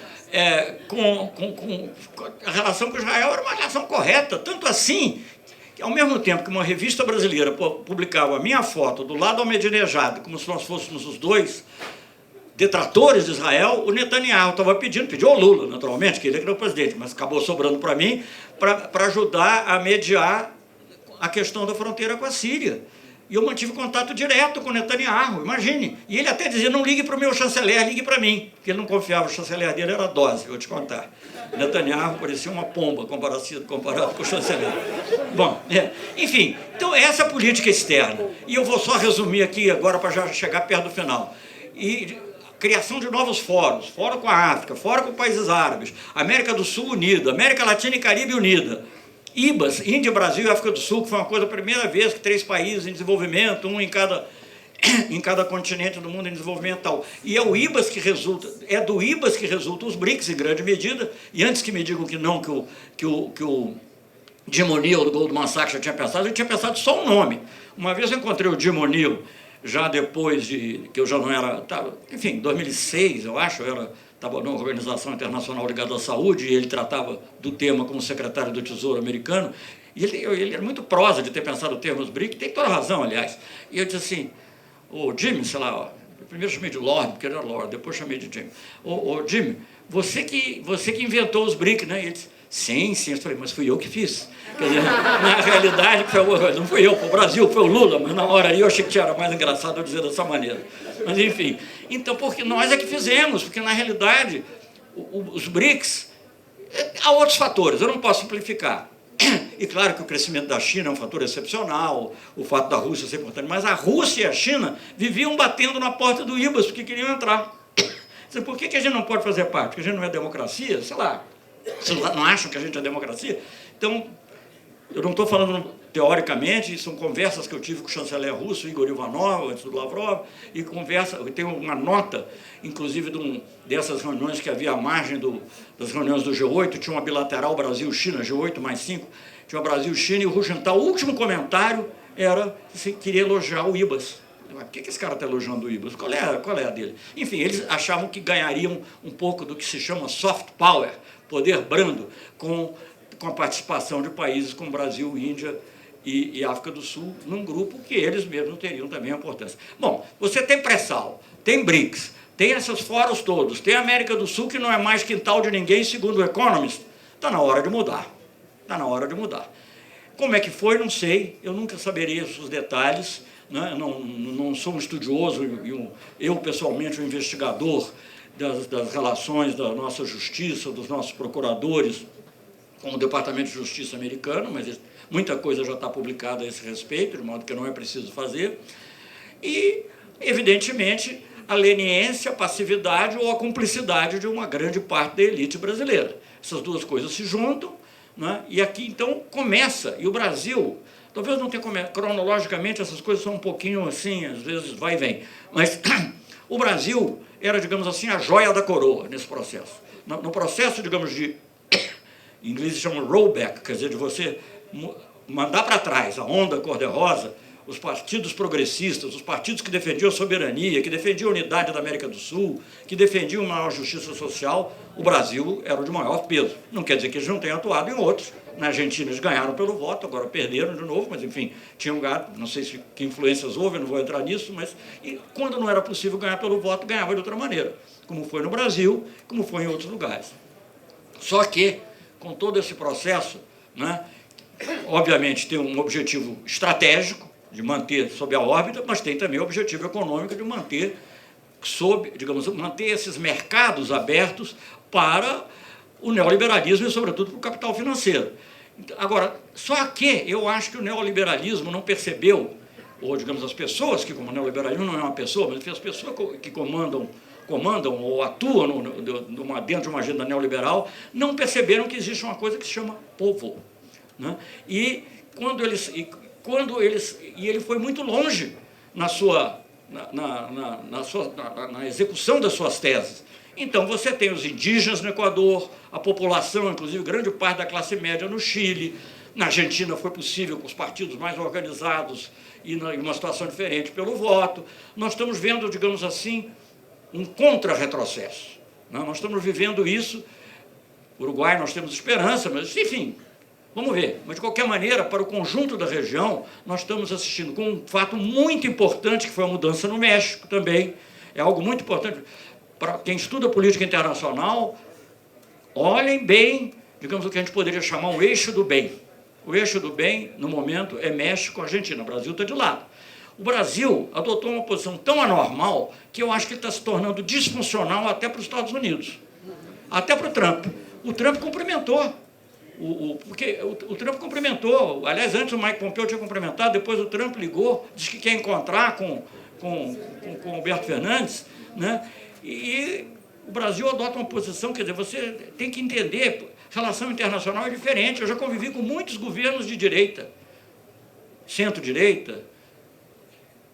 Speaker 4: a relação com Israel era uma relação correta, tanto assim que, ao mesmo tempo que uma revista brasileira publicava a minha foto do lado almedinejado, como se nós fôssemos os dois detratores de Israel, o Netanyahu estava pediu ao Lula, naturalmente, queria que era o presidente, mas acabou sobrando para mim, para ajudar a mediar a questão da fronteira com a Síria. E eu mantive contato direto com o Netanyahu, imagine. E ele até dizia, não ligue para o meu chanceler, ligue para mim, porque ele não confiava, o chanceler dele era Dose, vou te contar. Netanyahu parecia uma pomba comparado com o chanceler. Bom, enfim, então essa política externa, e eu vou só resumir aqui agora para já chegar perto do final. e criação de novos fóruns, fórum com a África, fórum com países árabes, América do Sul unida, América Latina e Caribe unida, IBAS, Índia, Brasil e África do Sul, que foi uma coisa, a primeira vez que 3 países em desenvolvimento, um em cada continente do mundo em desenvolvimento tal. E é o IBAS que resulta, é do IBAS que resulta os BRICS, em grande medida, e antes que me digam que não, que o Jim O'Neill, do Goldman Sachs, já tinha pensado, eu tinha pensado só um nome. Uma vez eu encontrei o Jim O'Neill, já depois de que eu já não era, enfim, em 2006, eu acho, eu estava numa organização internacional ligada à saúde, e ele tratava do tema como secretário do Tesouro americano, e ele era muito prosa de ter pensado o termo BRIC, tem toda razão, aliás. E eu disse assim, ô Jim, sei lá, ó, primeiro chamei de Lord, porque ele era Lord, depois chamei de Jim. Ô Jim, você que inventou os BRIC, né? E ele disse, sim, eu falei, mas fui eu que fiz. Quer dizer, na realidade, não fui eu, foi o Brasil, foi o Lula, mas na hora aí eu achei que era mais engraçado eu dizer dessa maneira. Mas, enfim, então, porque nós é que fizemos, porque, na realidade, os BRICS, há outros fatores, eu não posso simplificar. E, claro, que o crescimento da China é um fator excepcional, o fato da Rússia ser importante, mas a Rússia e a China viviam batendo na porta do IBAS, porque queriam entrar. Por que a gente não pode fazer parte? Porque a gente não é democracia? Sei lá. Vocês não acham que a gente é democracia? Então, eu não estou falando teoricamente, são conversas que eu tive com o chanceler russo, Igor Ivanov, antes do Lavrov, e eu tenho uma nota, inclusive, dessas reuniões que havia à margem das reuniões do G8, tinha uma bilateral Brasil-China, G8 mais 5, tinha o Brasil-China, e o Rugental, o último comentário era que queria elogiar o IBAS. Por que esse cara está elogiando o IBAS? Qual é a dele? Enfim, eles achavam que ganhariam um pouco do que se chama soft power, poder brando, com a participação de países como Brasil, Índia e África do Sul, num grupo que eles mesmos teriam também a importância. Bom, você tem pré-sal, tem BRICS, tem esses fóruns todos, tem a América do Sul, que não é mais quintal de ninguém, segundo o Economist. Está na hora de mudar. Está na hora de mudar. Como é que foi, não sei, eu nunca saberia os detalhes, né? Não sou um estudioso, eu pessoalmente um investigador das relações da nossa justiça, dos nossos procuradores, com o Departamento de Justiça americano, mas muita coisa já está publicada a esse respeito, de modo que não é preciso fazer. E, evidentemente, a leniência, a passividade ou a cumplicidade de uma grande parte da elite brasileira. Essas duas coisas se juntam, né? E aqui, então, começa. E o Brasil, talvez não tenha começado, cronologicamente, essas coisas são um pouquinho assim, às vezes vai e vem, mas o Brasil era, digamos assim, a joia da coroa nesse processo. No processo, digamos, em inglês se chama rollback, quer dizer, de você mandar para trás a onda cor-de-rosa, os partidos progressistas, os partidos que defendiam a soberania, que defendiam a unidade da América do Sul, que defendiam maior justiça social, o Brasil era o de maior peso. Não quer dizer que eles não tenham atuado em outros. Na Argentina eles ganharam pelo voto, agora perderam de novo, mas, enfim, tinham ganhado, não sei que influências houve, não vou entrar nisso, mas e quando não era possível ganhar pelo voto, ganhava de outra maneira, como foi no Brasil, como foi em outros lugares. Só que, com todo esse processo, né, obviamente tem um objetivo estratégico de manter sob a órbita, mas tem também o objetivo econômico de manter manter esses mercados abertos para o neoliberalismo e, sobretudo, para o capital financeiro. Agora, só que eu acho que o neoliberalismo não percebeu, ou, digamos, as pessoas que, como o neoliberalismo não é uma pessoa, mas as pessoas que comandam ou atuam dentro de uma agenda neoliberal, não perceberam que existe uma coisa que se chama povo. Né? E ele foi muito longe na execução das suas teses. Então, você tem os indígenas no Equador, a população, inclusive grande parte da classe média no Chile, na Argentina foi possível com os partidos mais organizados e em uma situação diferente pelo voto. Nós estamos vendo, digamos assim, um contra-retrocesso. Nós estamos vivendo isso. Uruguai, nós temos esperança, mas, enfim, vamos ver. Mas, de qualquer maneira, para o conjunto da região, nós estamos assistindo com um fato muito importante, que foi a mudança no México também. É algo muito importante. Para quem estuda política internacional, olhem bem, digamos, o que a gente poderia chamar um eixo do bem. O eixo do bem, no momento, é México e Argentina. O Brasil está de lado. O Brasil adotou uma posição tão anormal que eu acho que ele está se tornando disfuncional até para os Estados Unidos. Até para o Trump. O Trump cumprimentou. Porque o Trump cumprimentou. Aliás, antes o Mike Pompeo tinha cumprimentado, depois o Trump ligou, disse que quer encontrar com com Alberto Fernandes, né? E o Brasil adota uma posição, quer dizer, você tem que entender, relação internacional é diferente. Eu já convivi com muitos governos de direita, centro-direita,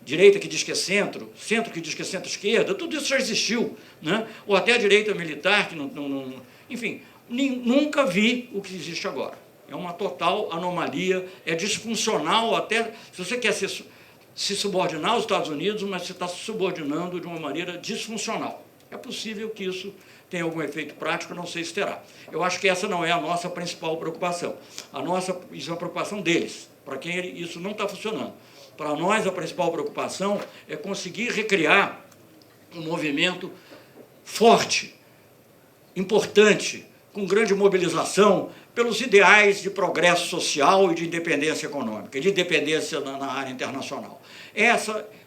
Speaker 4: direita que diz que é centro, centro que diz que é centro-esquerda, tudo isso já existiu, né? Ou até a direita militar, que enfim, nunca vi o que existe agora. É uma total anomalia, é disfuncional até, se você quer se subordinar aos Estados Unidos, mas você está se subordinando de uma maneira disfuncional. É possível que isso tenha algum efeito prático, não sei se terá. Eu acho que essa não é a nossa principal preocupação. Isso é uma preocupação deles, para quem isso não está funcionando. Para nós, a principal preocupação é conseguir recriar um movimento forte, importante, com grande mobilização pelos ideais de progresso social e de independência econômica, de independência na área internacional.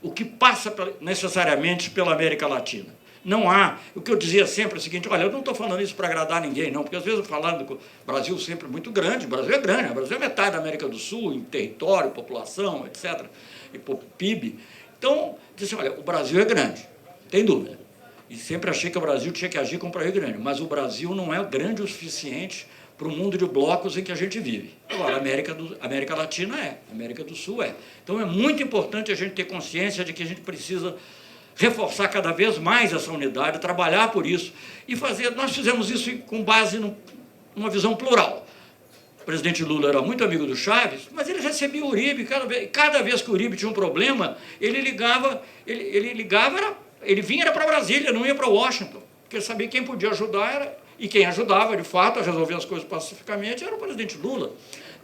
Speaker 4: O que passa necessariamente pela América Latina. Não há, o que eu dizia sempre é o seguinte, olha, eu não estou falando isso para agradar ninguém, não, porque às vezes eu falando que o Brasil sempre muito grande, o Brasil é grande, o Brasil é metade da América do Sul, em território, população, etc., e PIB. Então, disse, olha, o Brasil é grande, tem dúvida. E sempre achei que o Brasil tinha que agir como um país grande, mas o Brasil não é grande o suficiente para o mundo de blocos em que a gente vive. Agora, a América Latina é, a América do Sul é. Então, é muito importante a gente ter consciência de que a gente precisa reforçar cada vez mais essa unidade, trabalhar por isso e fazer. Nós fizemos isso com base numa visão plural. O presidente Lula era muito amigo do Chaves, mas ele recebia o Uribe. Cada vez que o Uribe tinha um problema, ele vinha para Brasília, não ia para Washington, porque ele sabia quem podia ajudar e quem ajudava, de fato, a resolver as coisas pacificamente era o presidente Lula.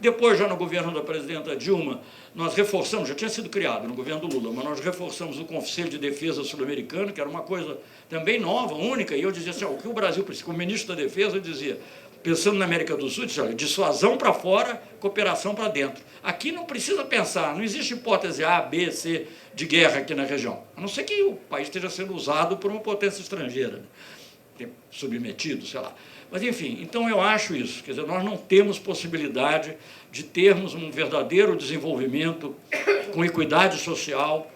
Speaker 4: Depois, já no governo da presidenta Dilma, nós reforçamos, já tinha sido criado no governo do Lula, mas nós reforçamos o Conselho de Defesa Sul-Americano, que era uma coisa também nova, única, e eu dizia assim, o que o Brasil precisa, como ministro da Defesa, eu dizia, pensando na América do Sul, eu disse, olha, dissuasão para fora, cooperação para dentro. Aqui não precisa pensar, não existe hipótese A, B, C de guerra aqui na região, a não ser que o país esteja sendo usado por uma potência estrangeira, né? Submetido, sei lá. Mas, enfim, então eu acho isso, quer dizer, nós não temos possibilidade de termos um verdadeiro desenvolvimento com equidade social,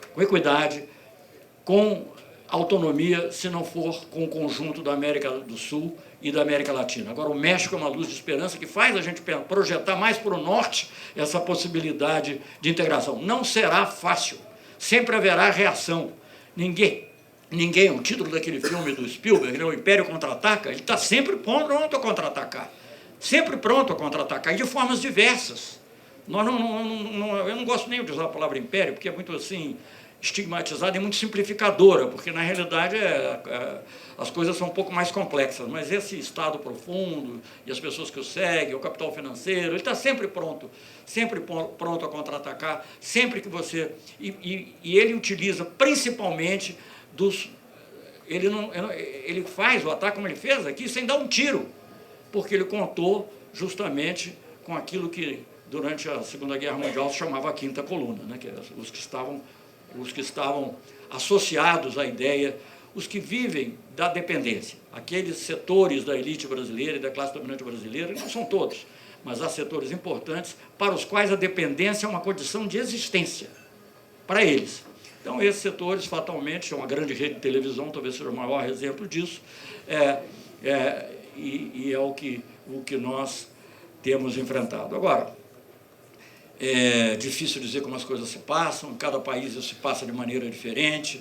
Speaker 4: com autonomia, se não for com o conjunto da América do Sul e da América Latina. Agora, o México é uma luz de esperança que faz a gente projetar mais para o norte essa possibilidade de integração. Não será fácil, sempre haverá reação. Ninguém, o título daquele filme do Spielberg, né, O Império Contra-Ataca, ele está sempre pronto a contra-atacar. Sempre pronto a contra-atacar, e de formas diversas. Eu não gosto nem de usar a palavra império, porque é muito assim, estigmatizada e muito simplificadora, porque, na realidade, as coisas são um pouco mais complexas. Mas esse Estado profundo e as pessoas que o seguem, o capital financeiro, ele está sempre pronto a contra-atacar, sempre que você... E ele utiliza, principalmente, ele faz o ataque como ele fez aqui, sem dar um tiro, porque ele contou justamente com aquilo que, durante a Segunda Guerra Mundial, se chamava a quinta coluna, né, que é os que estavam associados à ideia, os que vivem da dependência, aqueles setores da elite brasileira e da classe dominante brasileira, não são todos, mas há setores importantes para os quais a dependência é uma condição de existência, para eles. Então, esses setores, fatalmente, é uma grande rede de televisão, talvez seja o maior exemplo disso, e é o que nós temos enfrentado. Agora, é difícil dizer como as coisas se passam, em cada país isso se passa de maneira diferente,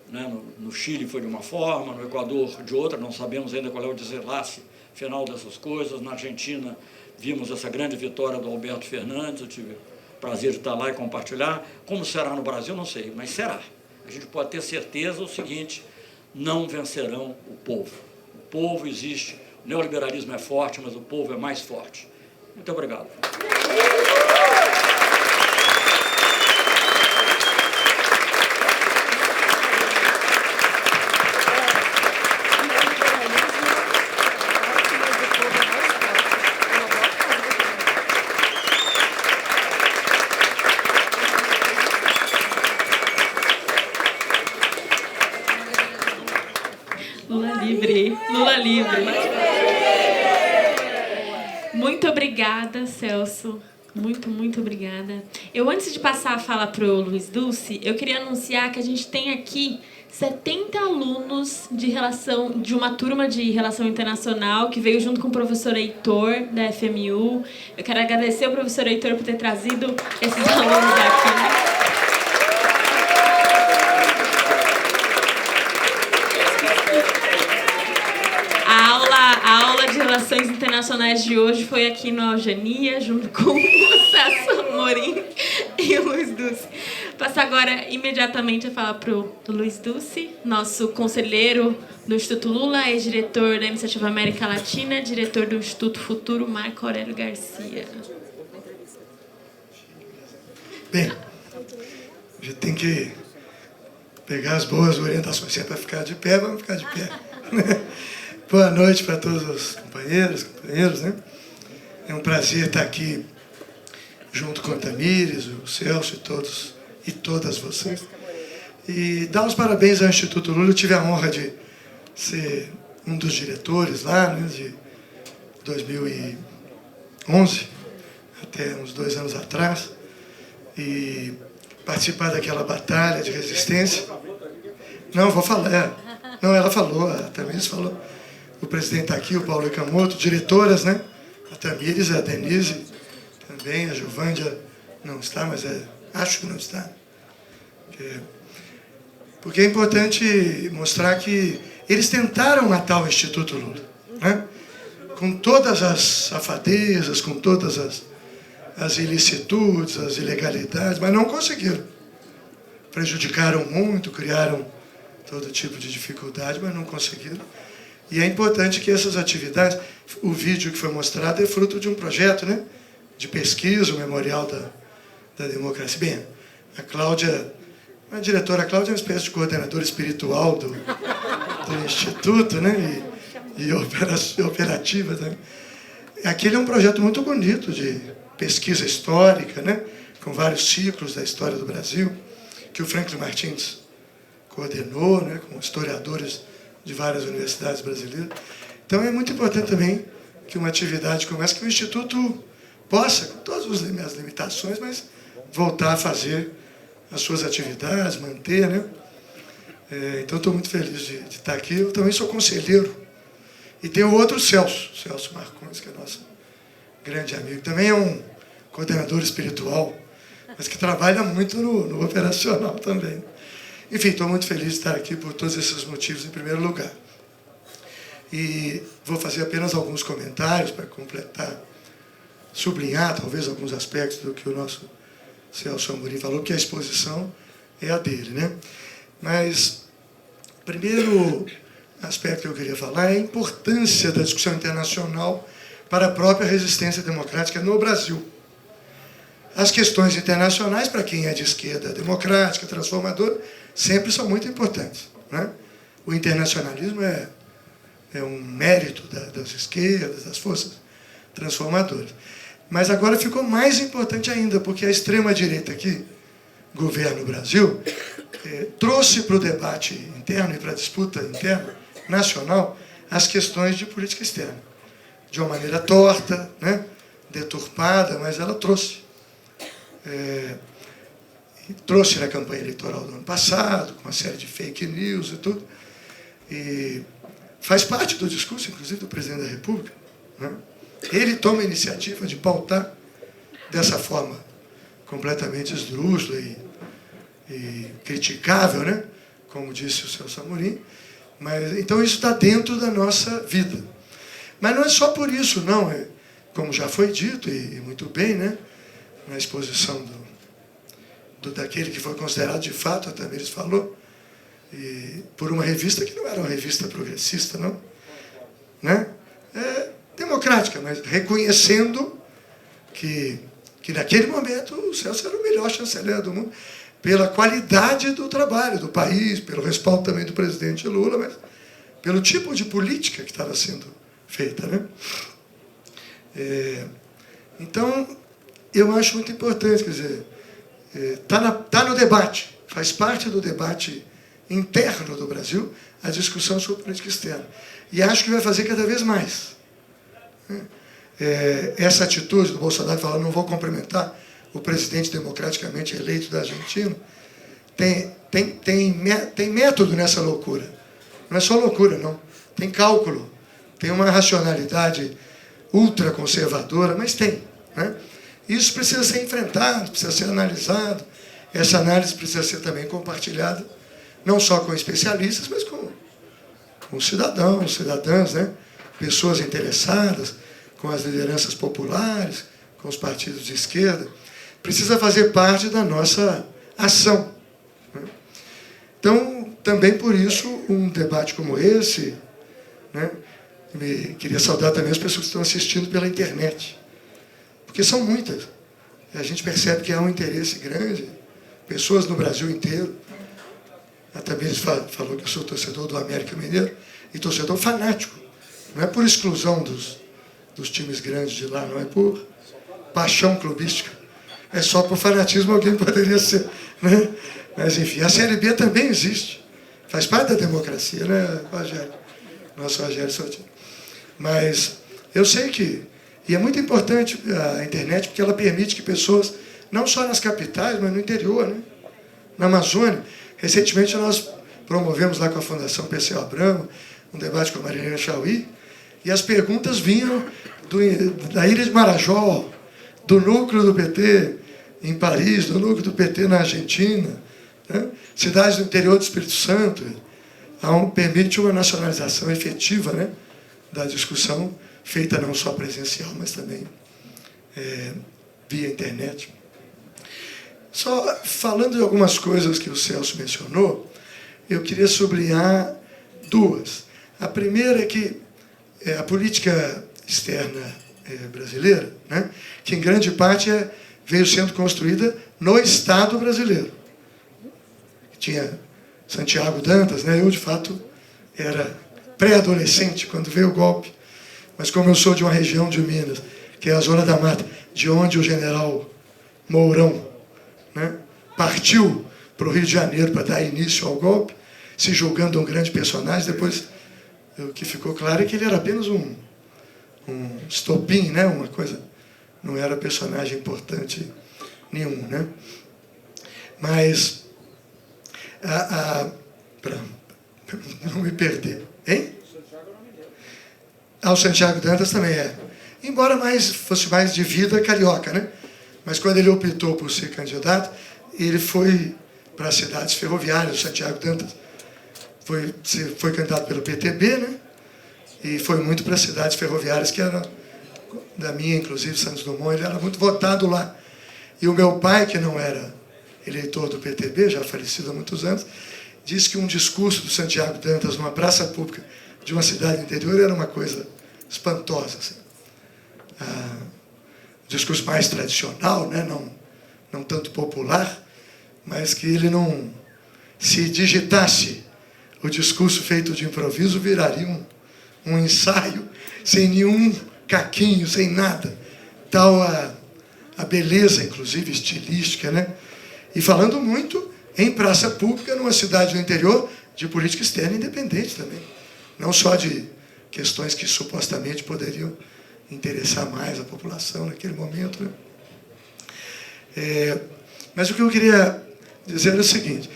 Speaker 4: né, no Chile foi de uma forma, no Equador de outra, não sabemos ainda qual é o desenlace final dessas coisas, na Argentina vimos essa grande vitória do Alberto Fernandes, eu tive prazer de estar lá e compartilhar. Como será no Brasil, não sei, mas será. A gente pode ter certeza o seguinte, não vencerão o povo. O povo existe, o neoliberalismo é forte, mas o povo é mais forte. Muito obrigado.
Speaker 2: Lula livre. Muito obrigada, Celso, Muito obrigada. Antes de passar a fala para o Luiz Dulce, eu queria anunciar que a gente tem aqui 70 alunos de uma turma de Relação Internacional que veio junto com o professor Heitor, da FMU. Eu quero agradecer ao professor Heitor por ter trazido esses alunos aqui. A aula de Relações Internacionais de hoje foi aqui no Eugenia, junto com o Celso Amorim e o Luiz Dulce. Passo agora imediatamente a falar para o Luiz Dulce, nosso conselheiro do Instituto Lula, ex-diretor da Iniciativa América Latina, diretor do Instituto Futuro, Marco Aurélio Garcia.
Speaker 5: Bem, a gente tem que pegar as boas orientações. Se é para ficar de pé, vamos ficar de pé. Boa noite para todos os companheiros, né? É um prazer estar aqui junto com a Tamires, o Celso e todas vocês. E dar os parabéns ao Instituto Lula. Eu tive a honra de ser um dos diretores lá, né, de 2011, até uns 2 anos atrás, e participar daquela batalha de resistência. Não, vou falar. Não, ela falou, a Tamires falou. O presidente está aqui, o Paulo Ikamoto, diretoras, né? A Tamires, a Denise também, a Giovândia não está, mas acho que não está. Porque é importante mostrar que eles tentaram matar o Instituto Lula, né? Com todas as safadezas, com todas as ilicitudes, as ilegalidades, mas não conseguiram. Prejudicaram muito, criaram todo tipo de dificuldade, mas não conseguiram. E é importante que essas atividades, o vídeo que foi mostrado é fruto de um projeto, né, de pesquisa, o Memorial da Democracia. Bem, a Cláudia, a diretora Cláudia é uma espécie de coordenadora espiritual do Instituto, né, e operativa também. Aquele é um projeto muito bonito de pesquisa histórica, né, com vários ciclos da história do Brasil, que o Franklin Martins coordenou, né, com historiadores de várias universidades brasileiras. Então é muito importante também que uma atividade como essa, que o Instituto possa, com todas as limitações, mas voltar a fazer as suas atividades, manter, né? Então estou muito feliz de estar aqui. Eu também sou conselheiro. E tem o outro Celso Marcondes, que é nosso grande amigo. Também é um coordenador espiritual, mas que trabalha muito no operacional também. Enfim, estou muito feliz de estar aqui por todos esses motivos, em primeiro lugar. E vou fazer apenas alguns comentários para completar, sublinhar, talvez, alguns aspectos do que o nosso Celso Amorim falou, que a exposição é a dele, né? Mas, o primeiro aspecto que eu queria falar é a importância da discussão internacional para a própria resistência democrática no Brasil. As questões internacionais, para quem é de esquerda democrática, transformadora, sempre são muito importantes, né? O internacionalismo é um mérito das esquerdas, das forças transformadoras. Mas agora ficou mais importante ainda, porque a extrema-direita que governa o Brasil trouxe para o debate interno e para a disputa interna, nacional, as questões de política externa. De uma maneira torta, né? Deturpada, mas ela trouxe. Trouxe na campanha eleitoral do ano passado, com uma série de fake news e tudo. E faz parte do discurso, inclusive, do presidente da República, né? Ele toma a iniciativa de pautar dessa forma completamente esdrúxula e criticável, né? Como disse o Celso Amorim. Mas, então, isso está dentro da nossa vida. Mas não é só por isso, não. Como já foi dito, e muito bem, né? Na exposição daquele que foi considerado, de fato, a Tamires falou, e por uma revista que não era uma revista progressista, não, né? Democrática, mas reconhecendo que naquele momento o Celso era o melhor chanceler do mundo, pela qualidade do trabalho do país, pelo respaldo também do presidente Lula, mas pelo tipo de política que estava sendo feita, né? Então, eu acho muito importante, quer dizer, está no debate, faz parte do debate interno do Brasil, a discussão sobre política externa. E acho que vai fazer cada vez mais. essa atitude do Bolsonaro de falar não vou cumprimentar o presidente democraticamente eleito da Argentina, tem método nessa loucura. Não é só loucura, não. Tem cálculo, tem uma racionalidade ultraconservadora, mas tem. Né? Isso precisa ser enfrentado, precisa ser analisado. Essa análise precisa ser também compartilhada, não só com especialistas, mas com cidadãos, cidadãs, né? Pessoas interessadas, com as lideranças populares, com os partidos de esquerda. Precisa fazer parte da nossa ação. Né? Então, também por isso, um debate como esse, né? Queria saudar também as pessoas que estão assistindo pela internet, porque são muitas. A gente percebe que há um interesse grande, pessoas no Brasil inteiro. A Tamires falou que eu sou torcedor do América Mineiro e torcedor fanático. Não é por exclusão dos times grandes de lá, não é por paixão clubística. É só por fanatismo alguém poderia ser. Né? Mas, enfim, a Série B também existe. Faz parte da democracia, né, Rogério? Nosso Rogério Sotino. Mas eu sei que... E é muito importante a internet, porque ela permite que pessoas, não só nas capitais, mas no interior, né? Na Amazônia. Recentemente nós promovemos lá com a Fundação Perseu Abramo um debate com a Marilena Chauí, e as perguntas vinham da Ilha de Marajó, do núcleo do PT em Paris, do núcleo do PT na Argentina, né? Cidades do interior do Espírito Santo. Permite uma nacionalização efetiva, né, da discussão, feita não só presencial, mas também via internet. Só falando de algumas coisas que o Celso mencionou, eu queria sublinhar duas. A primeira é que a política externa brasileira, né, que em grande parte veio sendo construída no Estado brasileiro. Tinha Santiago Dantas, né, eu de fato era pré-adolescente quando veio o golpe, mas como eu sou de uma região de Minas, que é a Zona da Mata, de onde o general Mourão, né, partiu para o Rio de Janeiro para dar início ao golpe, se julgando um grande personagem. Depois, o que ficou claro é que ele era apenas um estopim, né, uma coisa, não era personagem importante nenhum. Né? Mas, para não me perder, hein? O Santiago Dantas também é. Embora fosse mais de vida carioca, né? Mas quando ele optou por ser candidato, ele foi para as cidades ferroviárias. O Santiago Dantas foi candidato pelo PTB, né? E foi muito para as cidades ferroviárias, que era da minha, inclusive, Santos Dumont, ele era muito votado lá. E o meu pai, que não era eleitor do PTB, já falecido há muitos anos, disse que um discurso do Santiago Dantas numa praça pública de uma cidade do interior era uma coisa espantosa. Assim. O discurso mais tradicional, né? Não tanto popular, mas que ele não... Se digitasse o discurso feito de improviso, viraria um ensaio sem nenhum caquinho, sem nada. Tal a beleza, inclusive, estilística, né? E falando muito em praça pública, numa cidade do interior, de política externa independente também. Não só de questões que supostamente poderiam interessar mais a população naquele momento. Né? Mas o que eu queria dizer é o seguinte: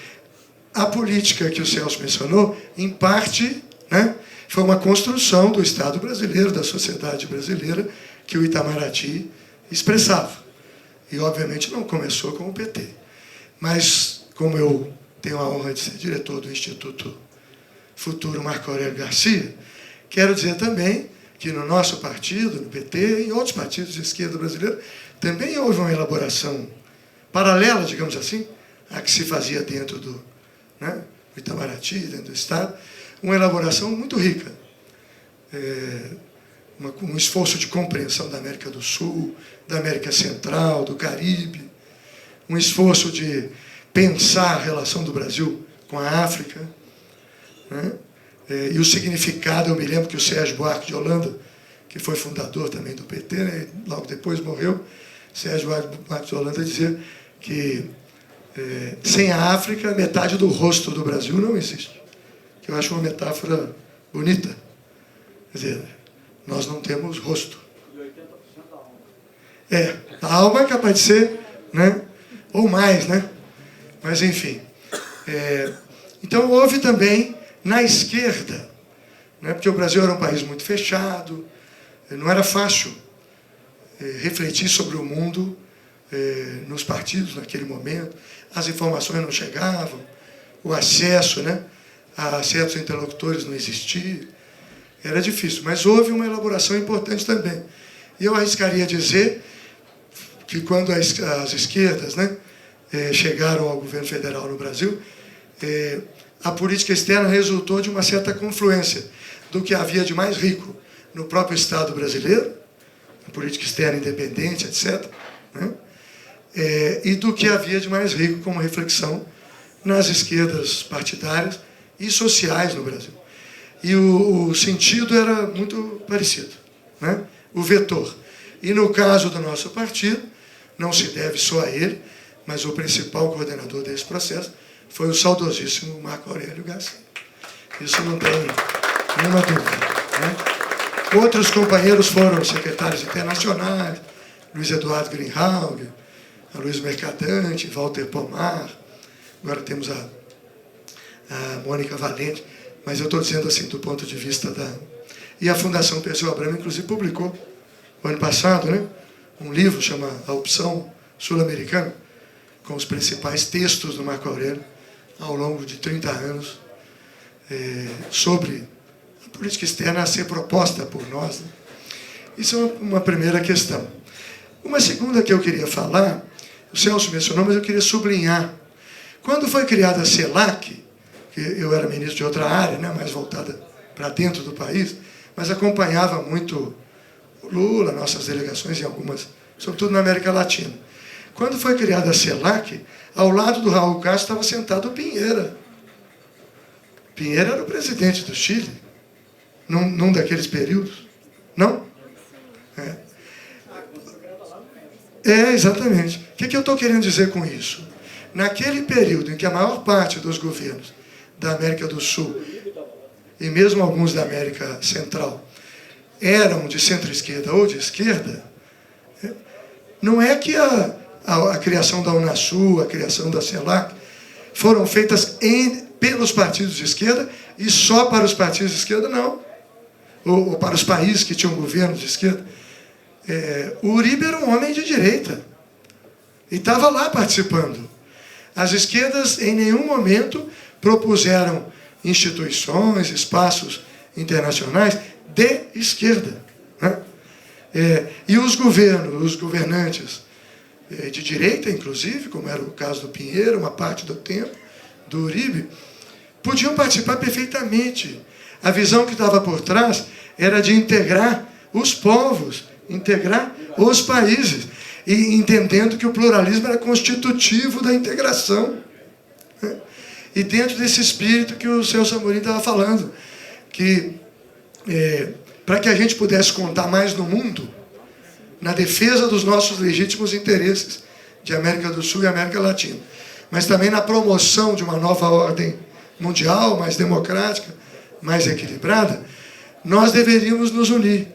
Speaker 5: a política que o Celso mencionou, em parte, né, foi uma construção do Estado brasileiro, da sociedade brasileira, que o Itamaraty expressava. E, obviamente, não começou com o PT. Mas, como eu tenho a honra de ser diretor do Instituto Futuro Marco Aurélio Garcia, quero dizer também que no nosso partido, no PT, e em outros partidos de esquerda brasileira, também houve uma elaboração paralela, digamos assim, à que se fazia dentro do Itamaraty, dentro do Estado, uma elaboração muito rica. Um esforço de compreensão da América do Sul, da América Central, do Caribe, um esforço de pensar a relação do Brasil com a África, né? E o significado, eu me lembro que o Sérgio Buarque de Holanda, que foi fundador também do PT, né, logo depois morreu, Sérgio Buarque de Holanda dizia que sem a África, metade do rosto do Brasil não existe. Que eu acho uma metáfora bonita. Quer dizer, nós não temos rosto. A alma é capaz de ser, né? Ou mais, né? Mas, enfim. Então, houve também na esquerda, né? Porque o Brasil era um país muito fechado, não era fácil refletir sobre o mundo nos partidos naquele momento, as informações não chegavam, o acesso, né, a certos interlocutores não existia, era difícil, mas houve uma elaboração importante também. E eu arriscaria dizer que quando as esquerdas, né, chegaram ao governo federal no Brasil, a política externa resultou de uma certa confluência do que havia de mais rico no próprio Estado brasileiro, a política externa independente, etc., né? E do que havia de mais rico como reflexão nas esquerdas partidárias e sociais no Brasil. E o sentido era muito parecido, né? O vetor. E no caso do nosso partido, não se deve só a ele, mas o principal coordenador desse processo foi o saudosíssimo Marco Aurélio Garcia. Isso não tem nenhuma dúvida, né? Outros companheiros foram secretários internacionais, Luiz Eduardo Greenhalgh, a Luiz Mercadante, Walter Pomar, agora temos a Mônica Valente, mas eu estou dizendo assim, do ponto de vista da... E a Fundação Perseu Abramo, inclusive, publicou, no ano passado, né, um livro chamado A Opção Sul-Americana, com os principais textos do Marco Aurélio, ao longo de 30 anos, sobre a política externa a ser proposta por nós, né? Isso é uma primeira questão. Uma segunda que eu queria falar, o Celso mencionou, mas eu queria sublinhar. Quando foi criada a CELAC, que eu era ministro de outra área, né, mais voltada para dentro do país, mas acompanhava muito o Lula, nossas delegações em algumas, sobretudo na América Latina. Quando foi criada a CELAC, ao lado do Raul Castro estava sentado o Pinheira. Pinheira era o presidente do Chile, num daqueles períodos. Não? Exatamente. O que eu estou querendo dizer com isso? Naquele período em que a maior parte dos governos da América do Sul, e mesmo alguns da América Central, eram de centro-esquerda ou de esquerda, não é que a criação da Unasul, a criação da CELAC, foram feitas pelos partidos de esquerda e só para os partidos de esquerda, não. Ou para os países que tinham governo de esquerda. O Uribe era um homem de direita e estava lá participando. As esquerdas, em nenhum momento, propuseram instituições, espaços internacionais de esquerda, né? E os governantes de direita, inclusive, como era o caso do Pinheiro, uma parte do tempo, do Uribe, podiam participar perfeitamente. A visão que estava por trás era de integrar os povos, integrar os países, e entendendo que o pluralismo era constitutivo da integração. E dentro desse espírito que o Celso Amorim estava falando, que para que a gente pudesse contar mais no mundo, na defesa dos nossos legítimos interesses de América do Sul e América Latina, mas também na promoção de uma nova ordem mundial, mais democrática, mais equilibrada, nós deveríamos nos unir.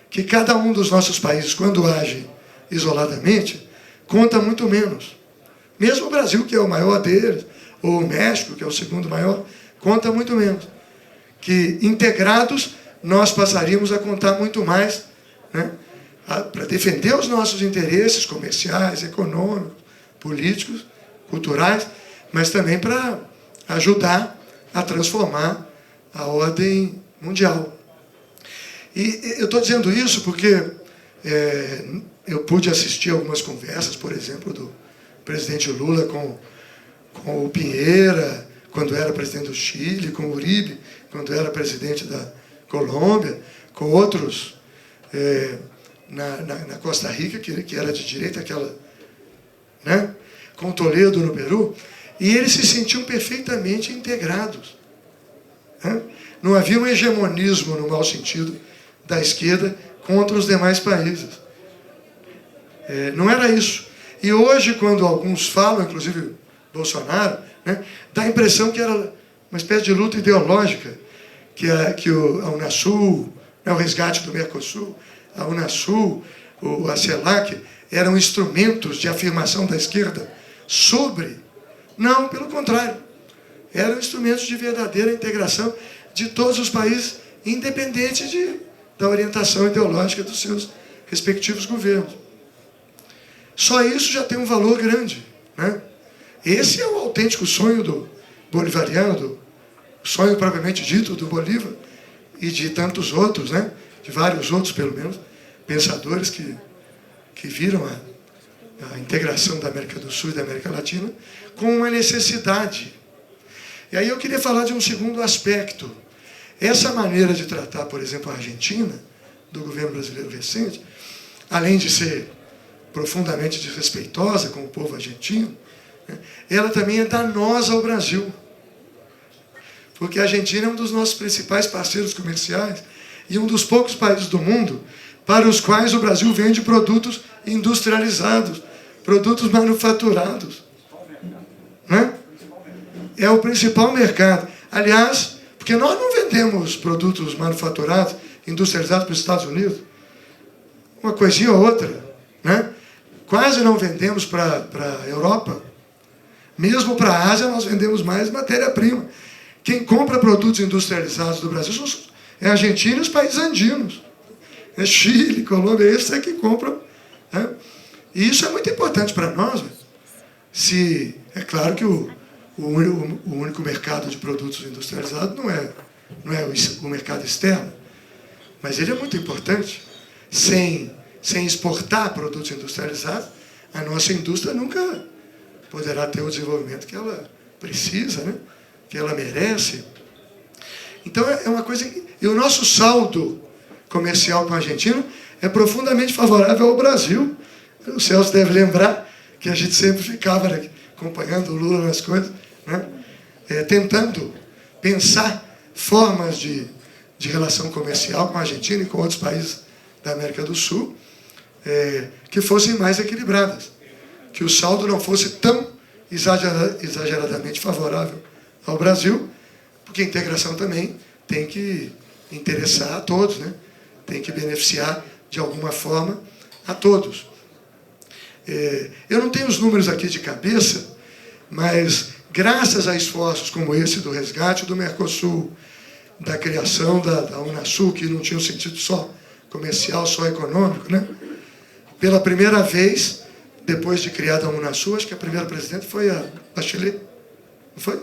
Speaker 5: Que cada um dos nossos países, quando age isoladamente, conta muito menos. Mesmo o Brasil, que é o maior deles, ou o México, que é o segundo maior, conta muito menos. Que integrados, nós passaríamos a contar muito mais, né, para defender os nossos interesses comerciais, econômicos, políticos, culturais, mas também para ajudar a transformar a ordem mundial. E eu estou dizendo isso porque eu pude assistir algumas conversas, por exemplo, do presidente Lula com o Pinheira, quando era presidente do Chile, com o Uribe, quando era presidente da Colômbia, com outros na Costa Rica, que era de direita, aquela, né? Com Toledo no Peru, e eles se sentiam perfeitamente integrados, né? Não havia um hegemonismo, no mau sentido, da esquerda contra os demais países. Não era isso. E hoje, quando alguns falam, inclusive Bolsonaro, né, dá a impressão que era uma espécie de luta ideológica, que a Unasul, né, o resgate do Mercosul, a Unasul, a CELAC eram instrumentos de afirmação da esquerda sobre. Não, pelo contrário. Eram instrumentos de verdadeira integração de todos os países, independente da orientação ideológica dos seus respectivos governos. Só isso já tem um valor grande, né? Esse é o autêntico sonho do bolivariano, o sonho propriamente dito do Bolívar e de tantos outros, né? De vários outros, pelo menos, pensadores que viram a integração da América do Sul e da América Latina com uma necessidade. E aí eu queria falar de um segundo aspecto. Essa maneira de tratar, por exemplo, a Argentina, do governo brasileiro recente, além de ser profundamente desrespeitosa com o povo argentino, né, ela também é danosa ao Brasil. Porque a Argentina é um dos nossos principais parceiros comerciais e um dos poucos países do mundo para os quais o Brasil vende produtos industrializados, produtos manufaturados. Né? É o principal mercado. Aliás, porque nós não vendemos produtos manufaturados, industrializados para os Estados Unidos. Uma coisinha ou outra. Né? Quase não vendemos para a Europa. Mesmo para a Ásia, nós vendemos mais matéria-prima. Quem compra produtos industrializados do Brasil é a Argentina e os países andinos. É Chile, Colômbia, esses é que compram. Né? E isso é muito importante para nós. Né? É claro que o único mercado de produtos industrializados não é o mercado externo, mas ele é muito importante. Sem exportar produtos industrializados, a nossa indústria nunca poderá ter o desenvolvimento que ela precisa, né? Que ela merece. Então, é uma coisa... E o nosso saldo comercial com a Argentina é profundamente favorável ao Brasil. O Celso deve lembrar que a gente sempre ficava acompanhando o Lula nas coisas, né? Tentando pensar formas de relação comercial com a Argentina e com outros países da América do Sul que fossem mais equilibradas, que o saldo não fosse tão exageradamente favorável ao Brasil, porque a integração também tem que interessar a todos, né? Tem que beneficiar de alguma forma a todos. Eu não tenho os números aqui de cabeça, mas graças a esforços como esse do resgate do Mercosul, da criação da Unasul, que não tinha um sentido só comercial, só econômico, né? Pela primeira vez, depois de criada a Unasul, acho que a primeira presidente foi a Bachelet, não foi?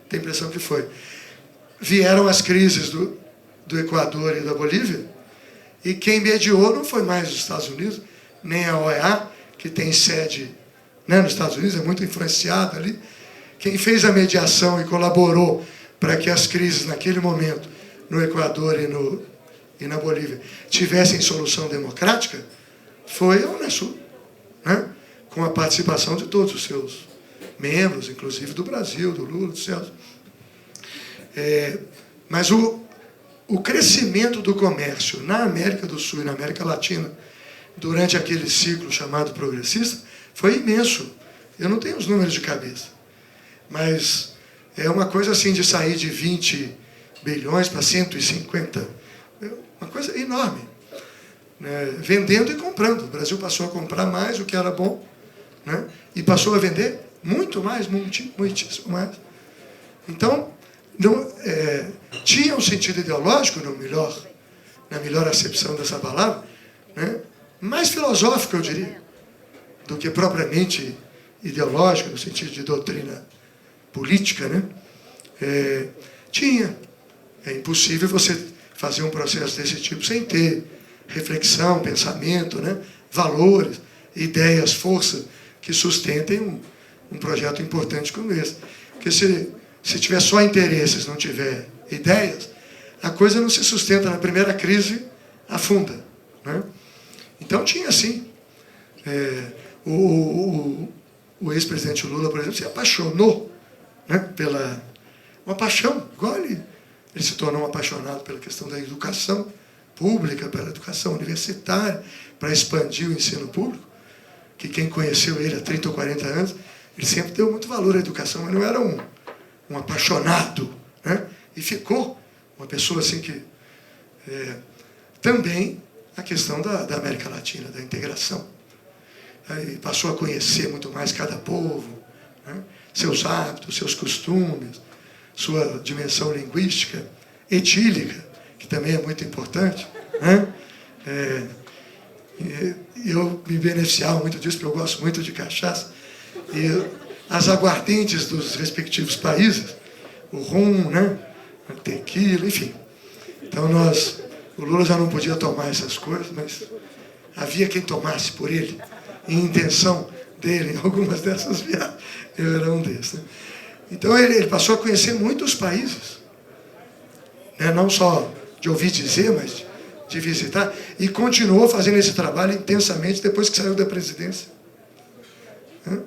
Speaker 5: Tem a impressão que foi. Vieram as crises do Equador e da Bolívia, e quem mediou não foi mais os Estados Unidos, nem a OEA, que tem sede, né, nos Estados Unidos, é muito influenciada ali. Quem fez a mediação e colaborou para que as crises, naquele momento, no Equador e na Bolívia, tivessem solução democrática, foi a Unasul, né, com a participação de todos os seus membros, inclusive do Brasil, do Lula, do Celso. Mas o crescimento do comércio na América do Sul e na América Latina, durante aquele ciclo chamado progressista, foi imenso. Eu não tenho os números de cabeça, mas é uma coisa assim de sair de 20 bilhões para 150, uma coisa enorme, né? Vendendo e comprando. O Brasil passou a comprar mais, o que era bom, né? E passou a vender muito mais, muitíssimo mais. Então, tinha um sentido ideológico, na melhor acepção dessa palavra, né? Mais filosófico, eu diria, do que propriamente ideológico, no sentido de doutrina política, né? Tinha. É impossível você fazer um processo desse tipo sem ter reflexão, pensamento, né? Valores, ideias, força que sustentem um projeto importante como esse. Porque se tiver só interesses, não tiver ideias, a coisa não se sustenta. Na primeira crise, afunda, né? Então tinha assim. O ex-presidente Lula, por exemplo, se apaixonou, né, uma paixão, igual ele se tornou um apaixonado pela questão da educação pública, pela educação universitária, para expandir o ensino público, que quem conheceu ele há 30 ou 40 anos, ele sempre deu muito valor à educação, mas não era um apaixonado, né? E ficou uma pessoa assim que também a questão da América Latina, da integração. Aí passou a conhecer muito mais cada povo, né? Seus hábitos, seus costumes, sua dimensão linguística, etílica, que também é muito importante, né? Eu me beneficiava muito disso, porque eu gosto muito de cachaça. E as aguardentes dos respectivos países, o rum, né? A tequila, enfim. Então o Lula já não podia tomar essas coisas, mas havia quem tomasse por ele, em intenção dele, em algumas dessas viagens. Eu era um desses. Né? Então ele passou a conhecer muitos países, né? Não só de ouvir dizer, mas de visitar, e continuou fazendo esse trabalho intensamente depois que saiu da presidência. Né?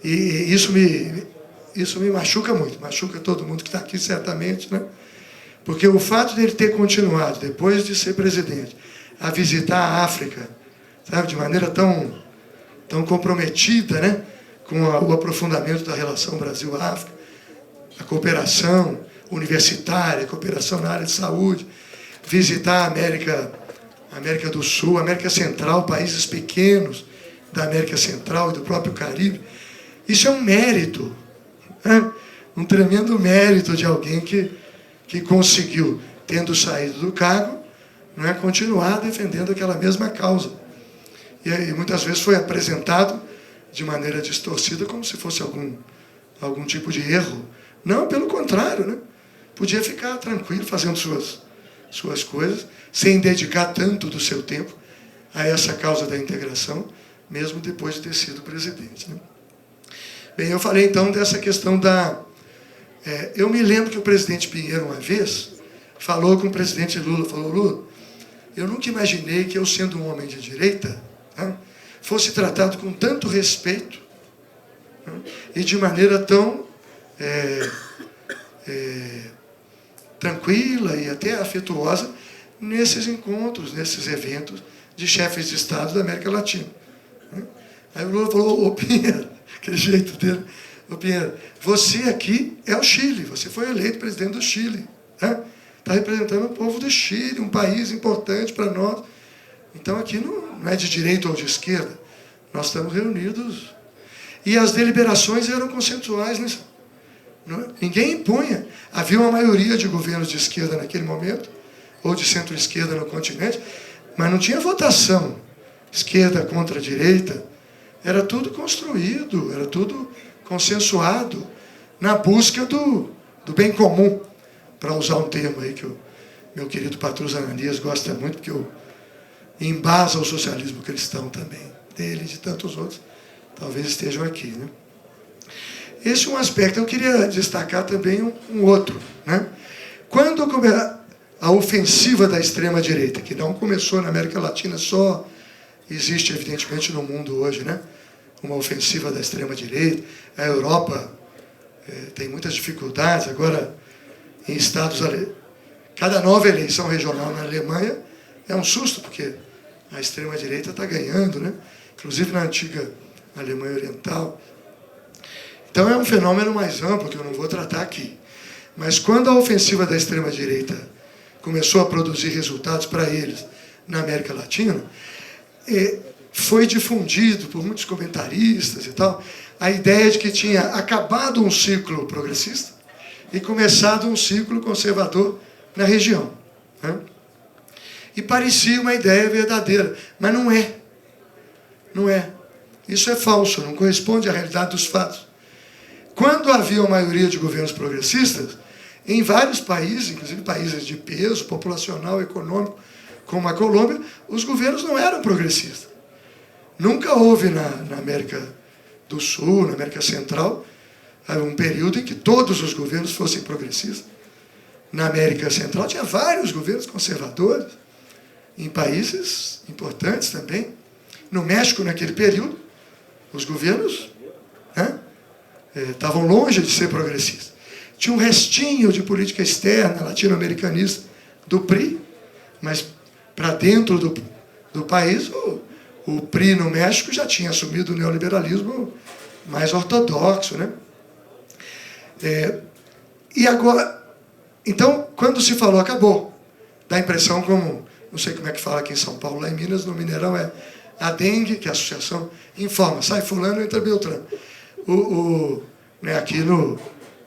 Speaker 5: E isso me machuca muito, machuca todo mundo que está aqui, certamente, né? Porque o fato dele ter continuado, depois de ser presidente, a visitar a África, sabe, de maneira tão comprometida, né, com o aprofundamento da relação Brasil-África, a cooperação universitária, a cooperação na área de saúde, visitar a América do Sul, a América Central, países pequenos da América Central e do próprio Caribe. Isso é um mérito, né? Um tremendo mérito de alguém que conseguiu, tendo saído do cargo, né, continuar defendendo aquela mesma causa. E muitas vezes foi apresentado de maneira distorcida, como se fosse algum tipo de erro. Não, pelo contrário, né? Podia ficar tranquilo fazendo suas coisas, sem dedicar tanto do seu tempo a essa causa da integração, mesmo depois de ter sido presidente. Né? Bem, eu falei então dessa questão eu me lembro que o presidente Pinheiro, uma vez, falou com o presidente Lula, falou: Lula, eu nunca imaginei que eu, sendo um homem de direita, né, fosse tratado com tanto respeito, né, e de maneira tão tranquila e até afetuosa nesses encontros, nesses eventos de chefes de Estado da América Latina. Né? Aí o Lula falou: ô Pinheiro, aquele jeito dele, ô Pinheiro, você aqui é o Chile, você foi eleito presidente do Chile, né? Está representando o povo do Chile, um país importante para nós. Então aqui não é de direita ou de esquerda, nós estamos reunidos. E as deliberações eram consensuais, né? Ninguém impunha. Havia uma maioria de governos de esquerda naquele momento, ou de centro-esquerda no continente, mas não tinha votação, esquerda contra direita. Era tudo construído, era tudo consensuado, na busca do bem comum, para usar um termo aí que o meu querido Patrus Ananias gosta muito, porque embasa o socialismo cristão também, dele e de tantos outros, talvez estejam aqui. Né? Esse é um aspecto. Eu queria destacar também um outro. Né? Quando a ofensiva da extrema-direita, que não começou na América Latina só, existe evidentemente no mundo hoje, né? Uma ofensiva da extrema-direita. A Europa tem muitas dificuldades. Agora, em estados... Cada nova eleição regional na Alemanha é um susto, porque a extrema-direita está ganhando, né? Inclusive na antiga Alemanha Oriental. Então é um fenômeno mais amplo, que eu não vou tratar aqui. Mas quando a ofensiva da extrema-direita começou a produzir resultados para eles na América Latina, foi difundido por muitos comentaristas e tal, a ideia de que tinha acabado um ciclo progressista e começado um ciclo conservador na região. Né? E parecia uma ideia verdadeira, mas não é. Não é. Isso é falso, não corresponde à realidade dos fatos. Quando havia uma maioria de governos progressistas, em vários países, inclusive países de peso populacional, econômico, como a Colômbia, os governos não eram progressistas. Nunca houve na América do Sul, na América Central, um período em que todos os governos fossem progressistas. Na América Central tinha vários governos conservadores, em países importantes também. No México, naquele período, os governos estavam longe de ser progressistas. Tinha um restinho de política externa latino-americanista do PRI, mas para dentro do país, o PRI no México já tinha assumido o neoliberalismo mais ortodoxo. Né? E agora, então, quando se falou acabou, dá a impressão como não sei como é que fala aqui em São Paulo, lá em Minas, no Mineirão é a dengue, que é a associação, informa, sai fulano, entra Beltrano. Né, aqui no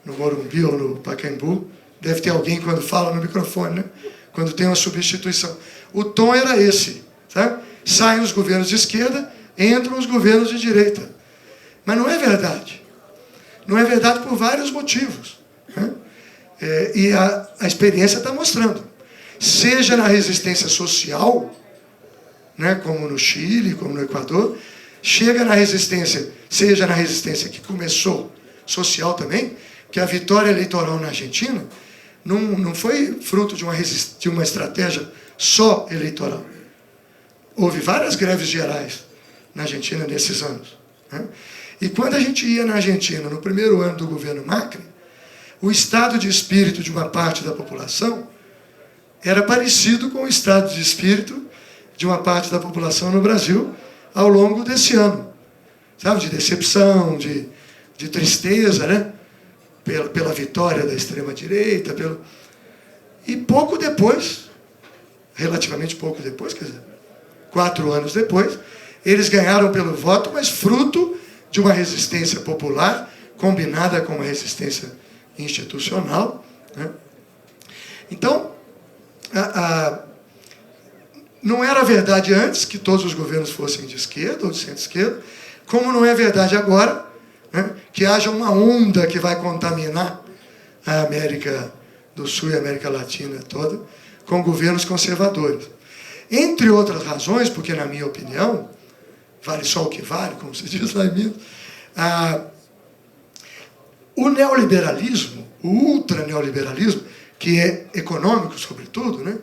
Speaker 5: Morumbi ou no Pacaembu, deve ter alguém quando fala no microfone, né? Quando tem uma substituição. O tom era esse. Tá? Saem os governos de esquerda, entram os governos de direita. Mas não é verdade. Não é verdade por vários motivos. Né? E a experiência está mostrando. Seja na resistência social, né, como no Chile, como no Equador, seja na resistência que começou social também, que a vitória eleitoral na Argentina não foi fruto de uma estratégia só eleitoral. Houve várias greves gerais na Argentina nesses anos. Né? E quando a gente ia na Argentina, no primeiro ano do governo Macri, o estado de espírito de uma parte da população era parecido com o estado de espírito de uma parte da população no Brasil ao longo desse ano. Sabe, de decepção, de tristeza, né? Pela vitória da extrema-direita. E pouco depois, relativamente pouco depois, quer dizer, 4 anos depois, eles ganharam pelo voto, mas fruto de uma resistência popular combinada com uma resistência institucional. Né? Então, não era verdade antes que todos os governos fossem de esquerda ou de centro-esquerda, como não é verdade agora, né, que haja uma onda que vai contaminar a América do Sul e a América Latina toda com governos conservadores. Entre outras razões, porque, na minha opinião, vale só o que vale, como se diz lá em Minas, o neoliberalismo, o ultraneoliberalismo, que é econômico, sobretudo, né,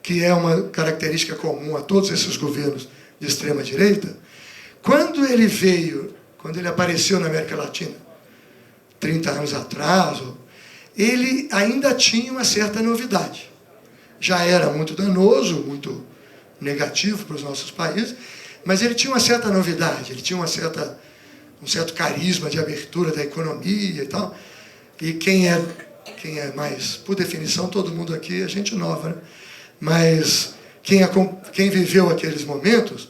Speaker 5: que é uma característica comum a todos esses governos de extrema-direita, quando ele apareceu na América Latina, 30 anos atrás, ele ainda tinha uma certa novidade. Já era muito danoso, muito negativo para os nossos países, mas ele tinha uma certa novidade, ele tinha um certo carisma de abertura da economia e tal. E quem é mais, por definição, todo mundo aqui é gente nova, né? Mas quem viveu aqueles momentos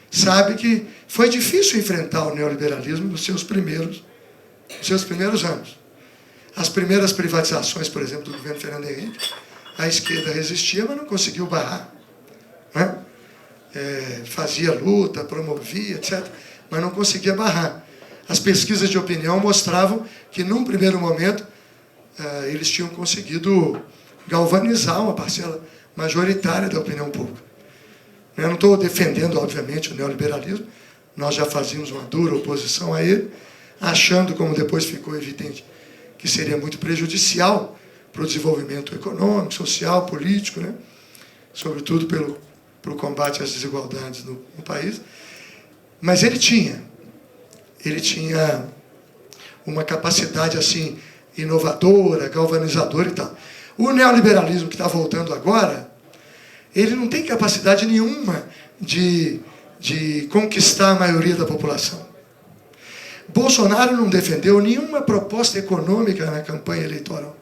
Speaker 5: sabe que foi difícil enfrentar o neoliberalismo nos seus primeiros anos. As primeiras privatizações, por exemplo, do governo Fernando Henrique, a esquerda resistia, mas não conseguiu barrar. Né? Fazia luta, promovia, etc., mas não conseguia barrar. As pesquisas de opinião mostravam que, num primeiro momento, eles tinham conseguido galvanizar uma parcela majoritária da opinião pública. Eu não estou defendendo, obviamente, o neoliberalismo, nós já fazíamos uma dura oposição a ele, achando, como depois ficou evidente, que seria muito prejudicial para o desenvolvimento econômico, social, político, né? Sobretudo pelo combate às desigualdades no país. Mas ele tinha uma capacidade assim inovadora, galvanizadora e tal. O neoliberalismo que está voltando agora, ele não tem capacidade nenhuma de conquistar a maioria da população. Bolsonaro não defendeu nenhuma proposta econômica na campanha eleitoral.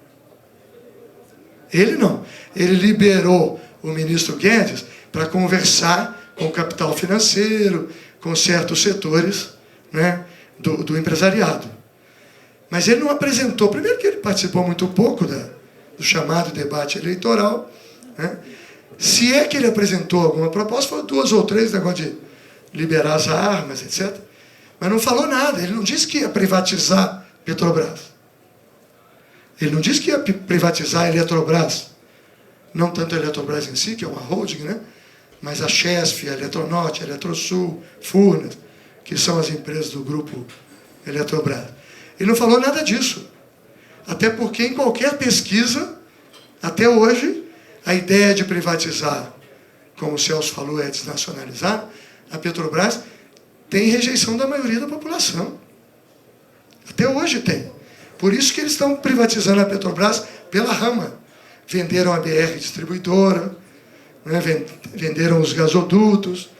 Speaker 5: Ele não. Ele liberou o ministro Guedes para conversar com o capital financeiro, com certos setores, né, do empresariado. Mas ele não apresentou, primeiro que ele participou muito pouco do chamado debate eleitoral, né? Se é que ele apresentou alguma proposta, foram 2 ou 3, negócio de liberar as armas, etc. Mas não falou nada, ele não disse que ia privatizar Petrobras. Ele não disse que ia privatizar a Eletrobras. Não tanto a Eletrobras em si, que é uma holding, né? Mas a Chesf, a Eletronorte, a Eletrosul, Furnas, que são as empresas do grupo Eletrobras. Ele não falou nada disso. Até porque em qualquer pesquisa, até hoje, a ideia de privatizar, como o Celso falou, é desnacionalizar, a Petrobras tem rejeição da maioria da população. Até hoje tem. Por isso que eles estão privatizando a Petrobras pela rama. Venderam a BR Distribuidora, né? Venderam os gasodutos,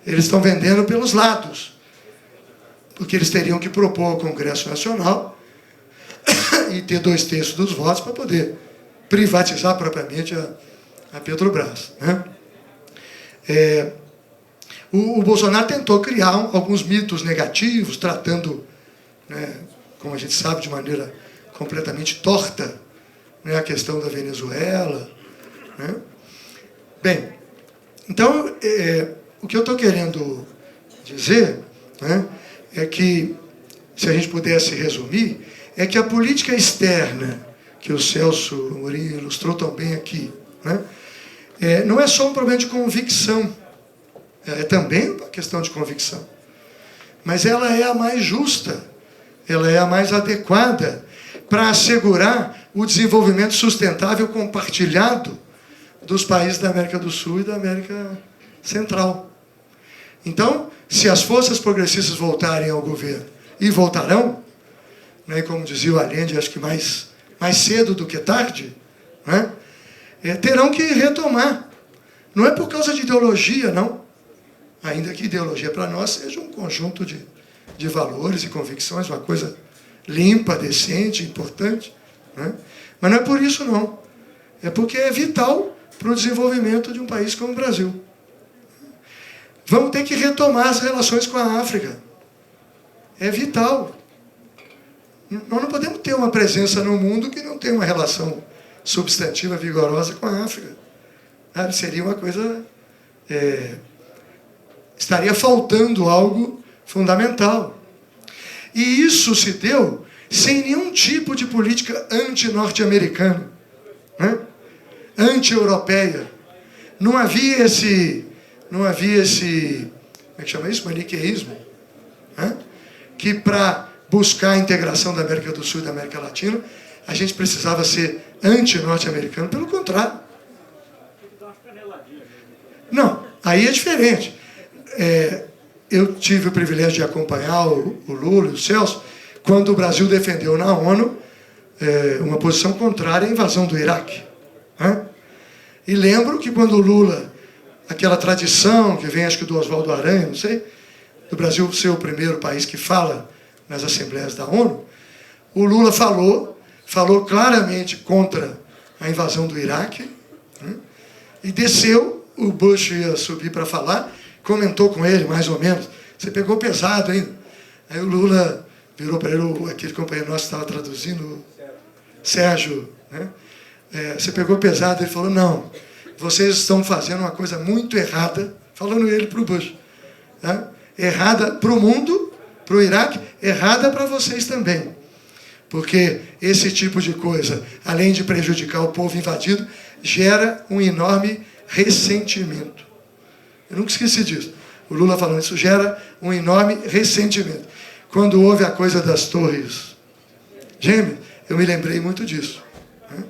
Speaker 5: eles estão vendendo pelos lados. Porque eles teriam que propor ao Congresso Nacional e ter 2/3 dos votos para poder privatizar propriamente a Petrobras. Né? O Bolsonaro tentou criar alguns mitos negativos, tratando, né, como a gente sabe, de maneira completamente torta, né, a questão da Venezuela. Né? Bem, então, o que eu estou querendo dizer, né, é que, se a gente pudesse resumir, é que a política externa, que o Celso Amorim ilustrou tão bem aqui, né, não é só um problema de convicção, é também uma questão de convicção, mas ela é a mais justa, ela é a mais adequada para assegurar o desenvolvimento sustentável compartilhado dos países da América do Sul e da América Central. Então, se as forças progressistas voltarem ao governo, e voltarão, né, como dizia o Allende, acho que mais cedo do que tarde, né, terão que retomar. Não é por causa de ideologia, não. Ainda que ideologia para nós seja um conjunto de valores e convicções, uma coisa limpa, decente, importante. Né? Mas não é por isso, não. É porque é vital para o desenvolvimento de um país como o Brasil. Vamos ter que retomar as relações com a África. É vital. Nós não podemos ter uma presença no mundo que não tem uma relação substantiva, vigorosa com a África. Seria uma coisa... estaria faltando algo fundamental. E isso se deu sem nenhum tipo de política anti-norte-americana, né? Anti-europeia. Não havia esse, como é que chama isso? Maniqueísmo. Né? Que para buscar a integração da América do Sul e da América Latina, a gente precisava ser anti-norte-americano. Pelo contrário. Não, aí é diferente. Eu tive o privilégio de acompanhar o Lula e o Celso quando o Brasil defendeu na ONU uma posição contrária à invasão do Iraque. Né? E lembro que quando o Lula, aquela tradição que vem, acho que do Oswaldo Aranha, não sei, do Brasil ser o primeiro país que fala nas assembleias da ONU, o Lula falou claramente contra a invasão do Iraque, né? E desceu, o Bush ia subir para falar, comentou com ele, mais ou menos, você pegou pesado ainda. Aí o Lula virou para ele, aquele companheiro nosso que estava traduzindo, Sérgio, né? Você pegou pesado, ele falou, não, vocês estão fazendo uma coisa muito errada, falando ele para o Bush, né? Errada para o mundo, para o Iraque, errada para vocês também. Porque esse tipo de coisa, além de prejudicar o povo invadido, gera um enorme ressentimento. Eu nunca esqueci disso. O Lula falando isso gera um enorme ressentimento. Quando houve a coisa das torres gêmeas, eu me lembrei muito disso. Né?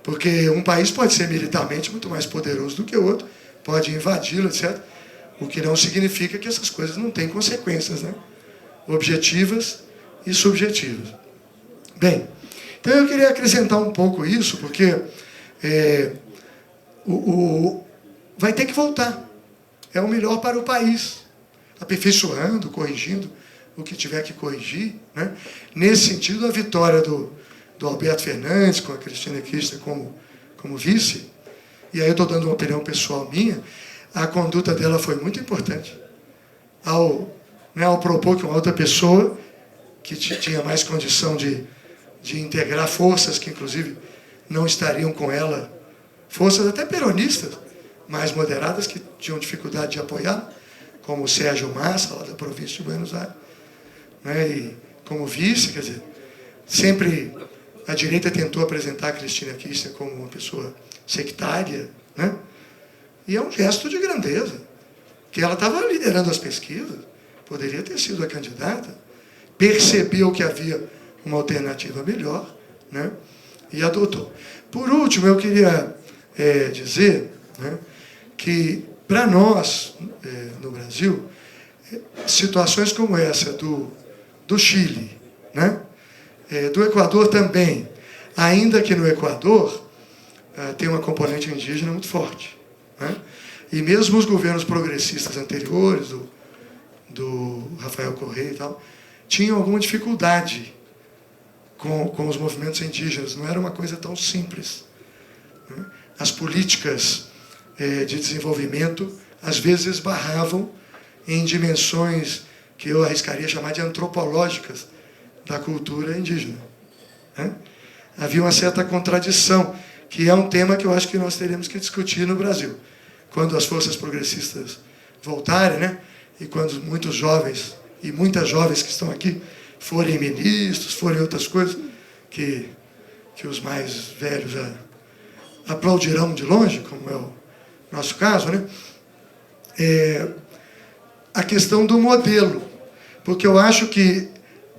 Speaker 5: Porque um país pode ser militarmente muito mais poderoso do que o outro, pode invadi-lo, etc. O que não significa que essas coisas não têm consequências, né? Objetivas e subjetivas. Bem, então eu queria acrescentar um pouco isso, porque vai ter que voltar. É o melhor para o país, aperfeiçoando, corrigindo o que tiver que corrigir. Né? Nesse sentido, a vitória do Alberto Fernandes, com a Cristina Kirchner como vice, e aí eu estou dando uma opinião pessoal minha, a conduta dela foi muito importante. Ao propor que uma outra pessoa, que tinha mais condição de integrar forças que, inclusive, não estariam com ela, forças até peronistas, mais moderadas, que tinham dificuldade de apoiar, como o Sérgio Massa, lá da província de Buenos Aires, né? E como vice, quer dizer, sempre a direita tentou apresentar a Cristina Kirchner como uma pessoa sectária, né? E é um gesto de grandeza, que ela estava liderando as pesquisas, poderia ter sido a candidata, percebeu que havia uma alternativa melhor, né? E adotou. Por último, eu queria dizer, né, que, para nós, no Brasil, situações como essa do Chile, né, do Equador também, ainda que no Equador tem uma componente indígena muito forte. Né, e mesmo os governos progressistas anteriores, do Rafael Correa e tal, tinham alguma dificuldade com os movimentos indígenas. Não era uma coisa tão simples. Né. As políticas de desenvolvimento, às vezes esbarravam em dimensões que eu arriscaria chamar de antropológicas da cultura indígena, né? Havia uma certa contradição, que é um tema que eu acho que nós teremos que discutir no Brasil. Quando as forças progressistas voltarem, né? E quando muitos jovens e muitas jovens que estão aqui forem ministros, forem outras coisas, que os mais velhos já aplaudirão de longe, como é o nosso caso, né? A questão do modelo. Porque eu acho que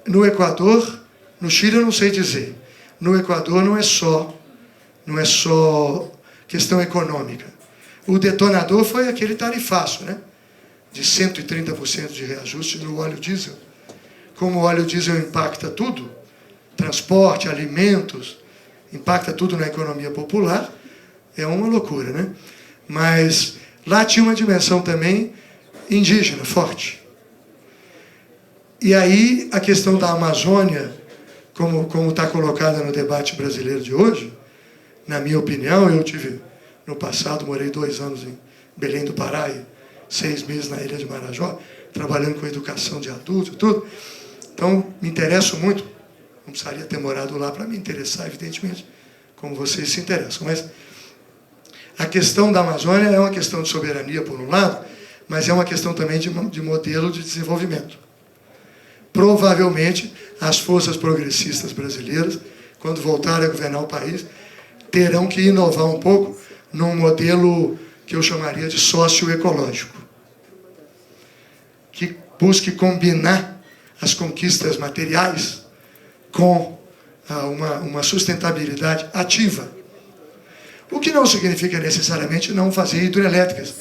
Speaker 5: no Equador, no Chile eu não sei dizer, no Equador não é só questão econômica. O detonador foi aquele tarifaço, né? De 130% de reajuste no óleo diesel. Como o óleo diesel impacta tudo, transporte, alimentos, impacta tudo na economia popular, é uma loucura, né? Mas lá tinha uma dimensão também indígena, forte. E aí a questão da Amazônia, como está colocada no debate brasileiro de hoje, na minha opinião, eu tive, no passado, morei 2 anos em Belém do Pará e 6 meses na Ilha de Marajó, trabalhando com educação de adultos e tudo. Então, me interesso muito. Não precisaria ter morado lá para me interessar, evidentemente, como vocês se interessam. Mas a questão da Amazônia é uma questão de soberania, por um lado, mas é uma questão também de modelo de desenvolvimento. Provavelmente, as forças progressistas brasileiras, quando voltarem a governar o país, terão que inovar um pouco num modelo que eu chamaria de socioecológico, que busque combinar as conquistas materiais com uma sustentabilidade ativa. O que não significa necessariamente não fazer hidrelétricas,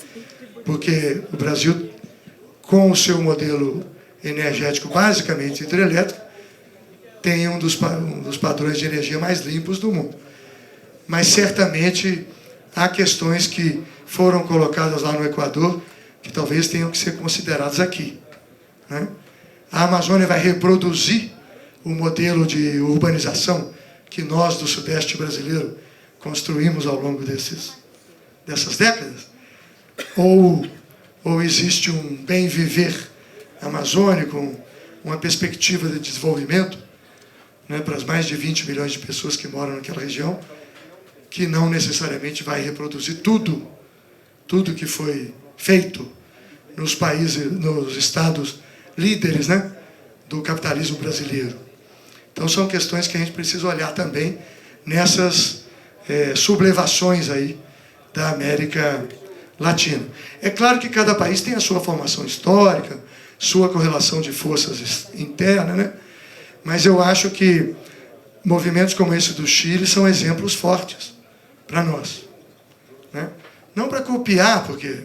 Speaker 5: porque o Brasil, com o seu modelo energético basicamente hidrelétrico, tem um dos padrões de energia mais limpos do mundo. Mas certamente há questões que foram colocadas lá no Equador que talvez tenham que ser consideradas aqui, né? A Amazônia vai reproduzir o modelo de urbanização que nós do Sudeste brasileiro construímos ao longo dessas décadas? Ou existe um bem viver amazônico, uma perspectiva de desenvolvimento, né, para as mais de 20 milhões de pessoas que moram naquela região, que não necessariamente vai reproduzir tudo que foi feito nos países, nos estados líderes, né, do capitalismo brasileiro. Então são questões que a gente precisa olhar também nessas sublevações aí da América Latina. É claro que cada país tem a sua formação histórica, sua correlação de forças internas, né? Mas eu acho que movimentos como esse do Chile são exemplos fortes para nós, né? Não para copiar, porque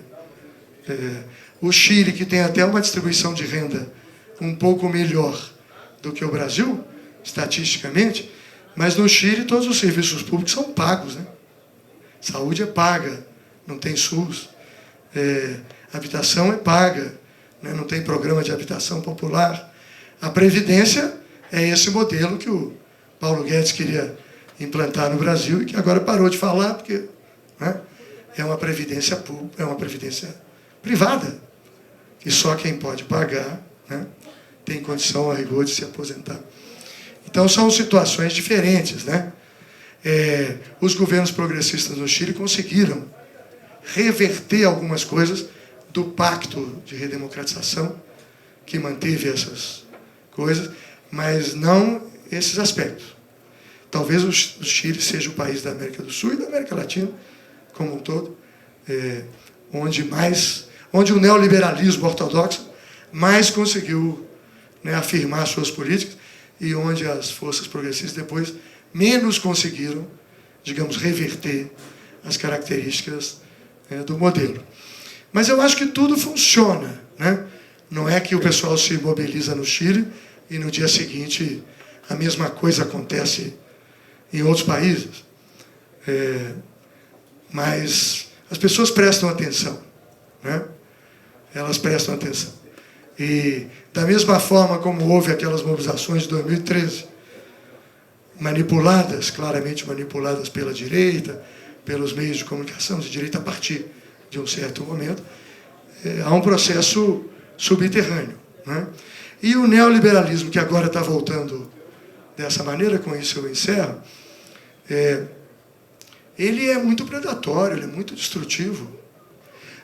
Speaker 5: o Chile, que tem até uma distribuição de renda um pouco melhor do que o Brasil, estatisticamente, mas no Chile todos os serviços públicos são pagos, né? Saúde é paga, não tem SUS, habitação é paga, né? Não tem programa de habitação popular. A Previdência é esse modelo que o Paulo Guedes queria implantar no Brasil e que agora parou de falar, porque, né, é uma previdência pública, é uma previdência privada, que só quem pode pagar, né, tem condição, a rigor, de se aposentar. Então, são situações diferentes, né? Os governos progressistas no Chile conseguiram reverter algumas coisas do pacto de redemocratização, que manteve essas coisas, mas não esses aspectos. Talvez o Chile seja o país da América do Sul e da América Latina, como um todo, onde o neoliberalismo ortodoxo mais conseguiu, né, afirmar suas políticas, e onde as forças progressistas depois menos conseguiram, digamos, reverter as características do modelo. Mas eu acho que tudo funciona, né? Não é que o pessoal se mobiliza no Chile e no dia seguinte a mesma coisa acontece em outros países. Mas as pessoas prestam atenção, né? Elas prestam atenção. E da mesma forma como houve aquelas mobilizações de 2013, manipuladas, claramente manipuladas pela direita, pelos meios de comunicação de direita a partir de um certo momento, há um processo subterrâneo, né? E o neoliberalismo, que agora está voltando dessa maneira, com isso eu encerro, ele é muito predatório, ele é muito destrutivo.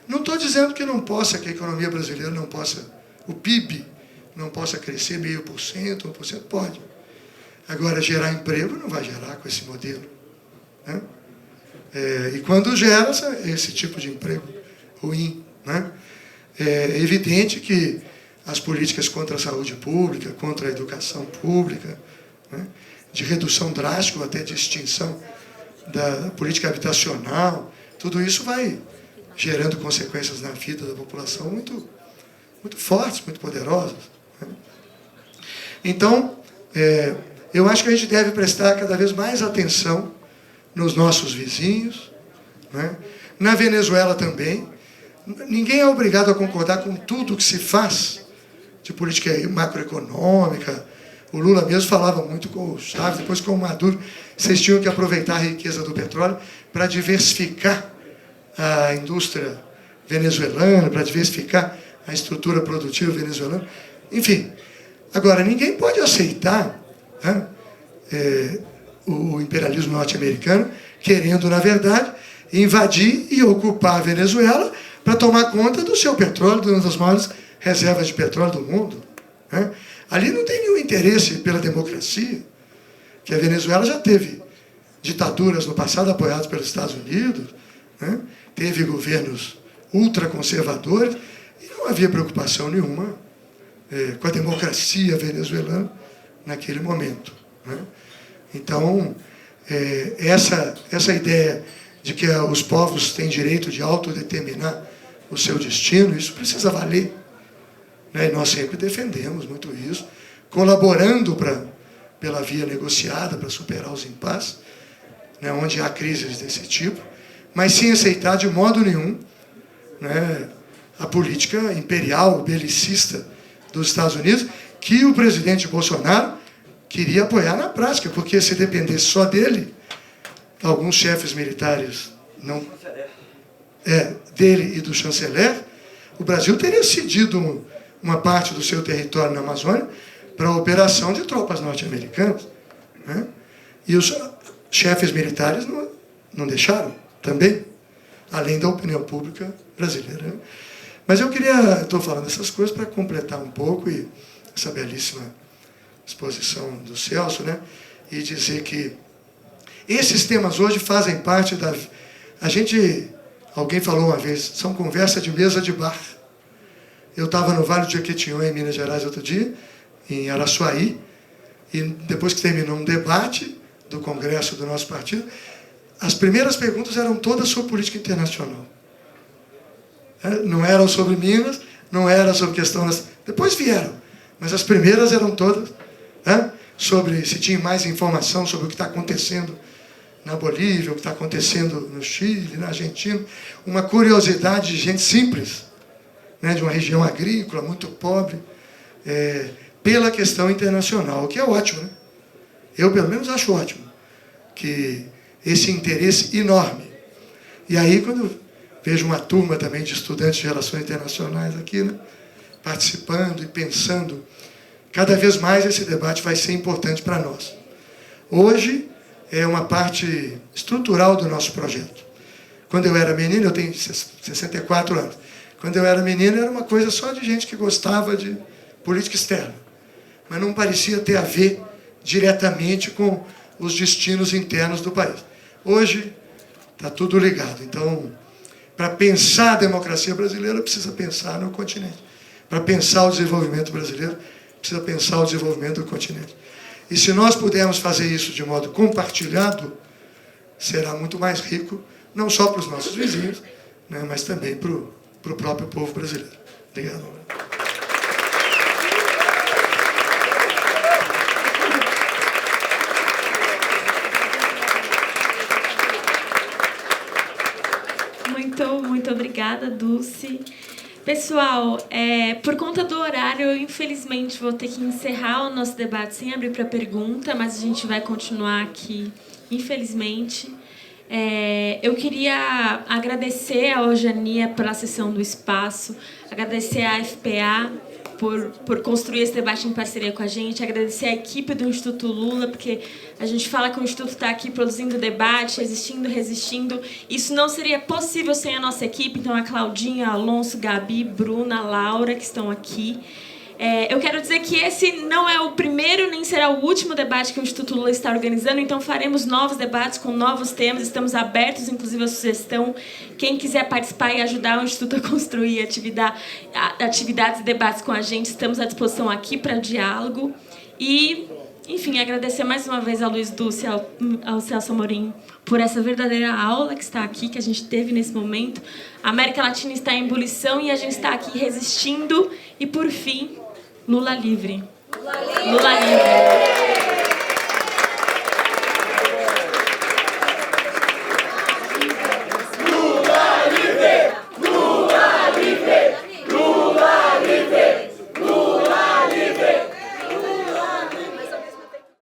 Speaker 5: Não estou dizendo que não possa, que a economia brasileira não possa, o PIB não possa crescer 0,5%, 1%, pode. Agora, gerar emprego não vai gerar com esse modelo, né? E quando gera esse tipo de emprego ruim, né? É evidente que as políticas contra a saúde pública, contra a educação pública, né? De redução drástica ou até de extinção da política habitacional, tudo isso vai gerando consequências na vida da população muito, muito fortes, muito poderosas, né? Então, eu acho que a gente deve prestar cada vez mais atenção nos nossos vizinhos, né? Na Venezuela também. Ninguém é obrigado a concordar com tudo que se faz de política macroeconômica. O Lula mesmo falava muito com o Chávez, depois com o Maduro. Vocês tinham que aproveitar a riqueza do petróleo para diversificar a indústria venezuelana, para diversificar a estrutura produtiva venezuelana. Enfim, agora, ninguém pode aceitar, né, o imperialismo norte-americano querendo, na verdade, invadir e ocupar a Venezuela para tomar conta do seu petróleo, de uma das maiores reservas de petróleo do mundo, né? Ali não tem nenhum interesse pela democracia, que a Venezuela já teve ditaduras no passado apoiadas pelos Estados Unidos, né? Teve governos ultraconservadores, e não havia preocupação nenhuma com a democracia venezuelana naquele momento, né? Então, essa ideia de que os povos têm direito de autodeterminar o seu destino, isso precisa valer, né? E nós sempre defendemos muito isso, colaborando pela via negociada para superar os impasses, né, onde há crises desse tipo, mas sem aceitar de modo nenhum, né, a política imperial, belicista dos Estados Unidos, que o presidente Bolsonaro queria apoiar na prática, porque se dependesse só dele, alguns chefes militares dele e do chanceler, o Brasil teria cedido uma parte do seu território na Amazônia para a operação de tropas norte-americanas, né? E os chefes militares não deixaram também, além da opinião pública brasileira, né? Mas eu estou falando essas coisas para completar um pouco e essa belíssima exposição do Celso, né? E dizer que esses temas hoje fazem parte da... Alguém falou uma vez, são conversas de mesa de bar. Eu estava no Vale do Jequitinhonha, em Minas Gerais, outro dia, em Araçuaí, e depois que terminou um debate do Congresso do nosso partido, as primeiras perguntas eram todas sobre política internacional. Não eram sobre Minas, não era sobre questão... Depois vieram, mas as primeiras eram todas, né, sobre se tinha mais informação sobre o que está acontecendo na Bolívia, o que está acontecendo no Chile, na Argentina. Uma curiosidade de gente simples, né, de uma região agrícola, muito pobre, pela questão internacional, o que é ótimo, né? Eu, pelo menos, acho ótimo que esse interesse enorme. E aí, quando eu vejo uma turma também de estudantes de relações internacionais aqui, né, participando e pensando, cada vez mais esse debate vai ser importante para nós. Hoje é uma parte estrutural do nosso projeto. Quando eu era menino, eu tenho 64 anos, quando eu era menino era uma coisa só de gente que gostava de política externa, mas não parecia ter a ver diretamente com os destinos internos do país. Hoje está tudo ligado. Então, para pensar a democracia brasileira, precisa pensar no continente. Para pensar o desenvolvimento brasileiro, precisa pensar o desenvolvimento do continente. E se nós pudermos fazer isso de modo compartilhado, será muito mais rico, não só para os nossos vizinhos, né, mas também para o próprio povo brasileiro. Obrigado.
Speaker 2: Muito obrigada, Dulce. Pessoal, por conta do horário, eu infelizmente vou ter que encerrar o nosso debate sem abrir para pergunta, mas a gente vai continuar aqui, infelizmente. Eu queria agradecer a Eugenia pela cessão do espaço, agradecer à FPA por construir esse debate em parceria com a gente, agradecer à equipe do Instituto Lula, porque a gente fala que o Instituto está aqui produzindo debate, existindo, resistindo. Isso não seria possível sem a nossa equipe, então a Claudinha, Alonso, Gabi, Bruna, Laura, que estão aqui. Eu quero dizer que esse não é o primeiro nem será o último debate que o Instituto Lula está organizando, então faremos novos debates com novos temas, estamos abertos, inclusive, à sugestão. Quem quiser participar e ajudar o Instituto a construir atividades e debates com a gente, estamos à disposição aqui para diálogo. E, enfim, agradecer mais uma vez a Luiz Dulce e ao Celso Amorim por essa verdadeira aula que está aqui, que a gente teve nesse momento. A América Latina está em ebulição e a gente está aqui resistindo. E, por fim, Lula livre. Lula livre.